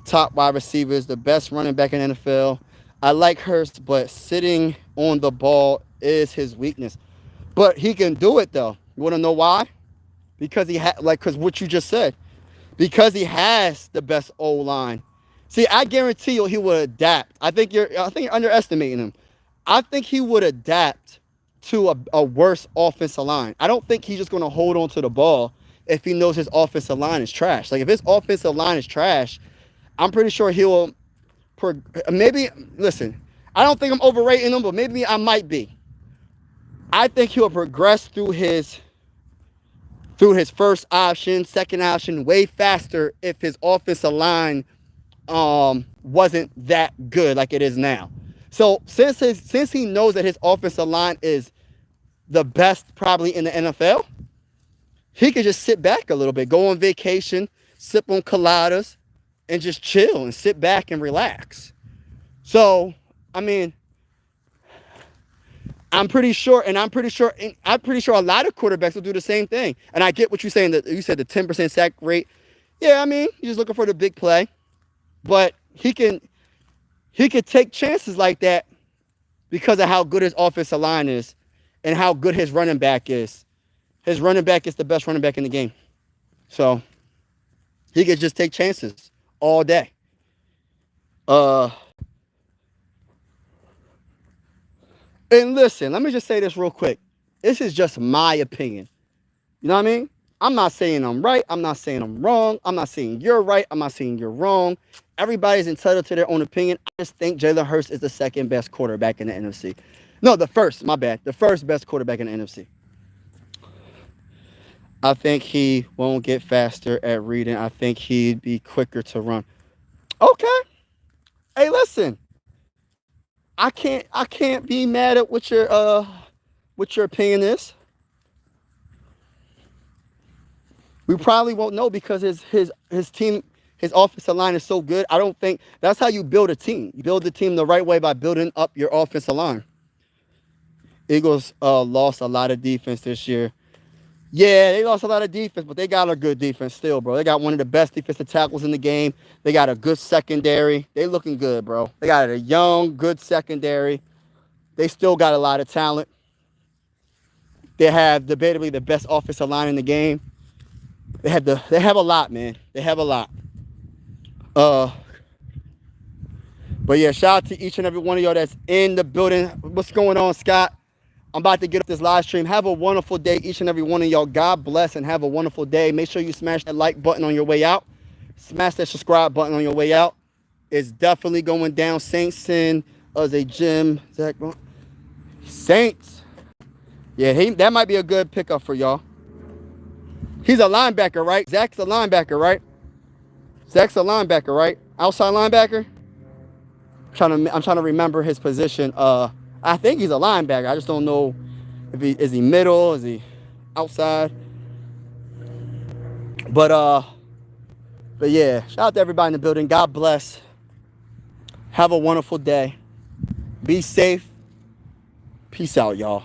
top wide receivers, the best running back in the NFL. I like Hurts, but sitting on the ball is his weakness. But he can do it, though. You want to know why? Because because what you just said. Because he has the best O-line. See, I guarantee you he would adapt. I think you're underestimating him. I think he would adapt to a worse offensive line. I don't think he's just going to hold on to the ball if he knows his offensive line is trash. Like, if his offensive line is trash, I'm pretty sure he'll maybe, listen, I don't think I'm overrating him, but maybe I might be. I think he'll progress through his first option, second option way faster if his offensive line wasn't that good like it is now. So since he knows that his offensive line is the best probably in the NFL, he could just sit back a little bit, go on vacation, sip on coladas, and just chill and sit back and relax. So, I mean, I'm pretty sure a lot of quarterbacks will do the same thing. And I get what you're saying, that you said the 10% sack rate. Yeah, I mean, you're just looking for the big play. But he can, he could take chances like that because of how good his offensive line is and how good his running back is. His running back is the best running back in the game. So he could just take chances all day. And listen, let me just say this real quick. This is just my opinion. You know what I mean? I'm not saying I'm right. I'm not saying I'm wrong. I'm not saying you're right. I'm not saying you're wrong. Everybody's entitled to their own opinion. I just think Jalen Hurts is the second best quarterback in the NFC. No, the first, my bad. The first best quarterback in the NFC. I think he won't get faster at reading. I think he'd be quicker to run. Okay. Hey, listen. I can't be mad at what your opinion is. We probably won't know because his team, his offensive line is so good. I don't think that's how you build a team. You build the team the right way by building up your offensive line. Eagles lost a lot of defense this year. Yeah, they lost a lot of defense, but they got a good defense still, bro. They got one of the best defensive tackles in the game. They got a good secondary. They looking good, bro. They got a young, good secondary. They still got a lot of talent. They have debatably the best offensive line in the game. They have a lot, man. They have a lot. But yeah, shout out to each and every one of y'all that's in the building. What's going on, Scott? I'm about to get up this live stream. Have a wonderful day, each and every one of y'all. God bless and have a wonderful day. Make sure you smash that like button on your way out. Smash that subscribe button on your way out. It's definitely going down. Saints in as a gym. Saints. Yeah, that might be a good pickup for y'all. He's a linebacker, right? Zach's a linebacker, right? Zach's a linebacker, right? Outside linebacker? I'm trying to remember his position. I think he's a linebacker. I just don't know if is he middle, is he outside. But yeah, shout out to everybody in the building. God bless. Have a wonderful day. Be safe. Peace out, y'all.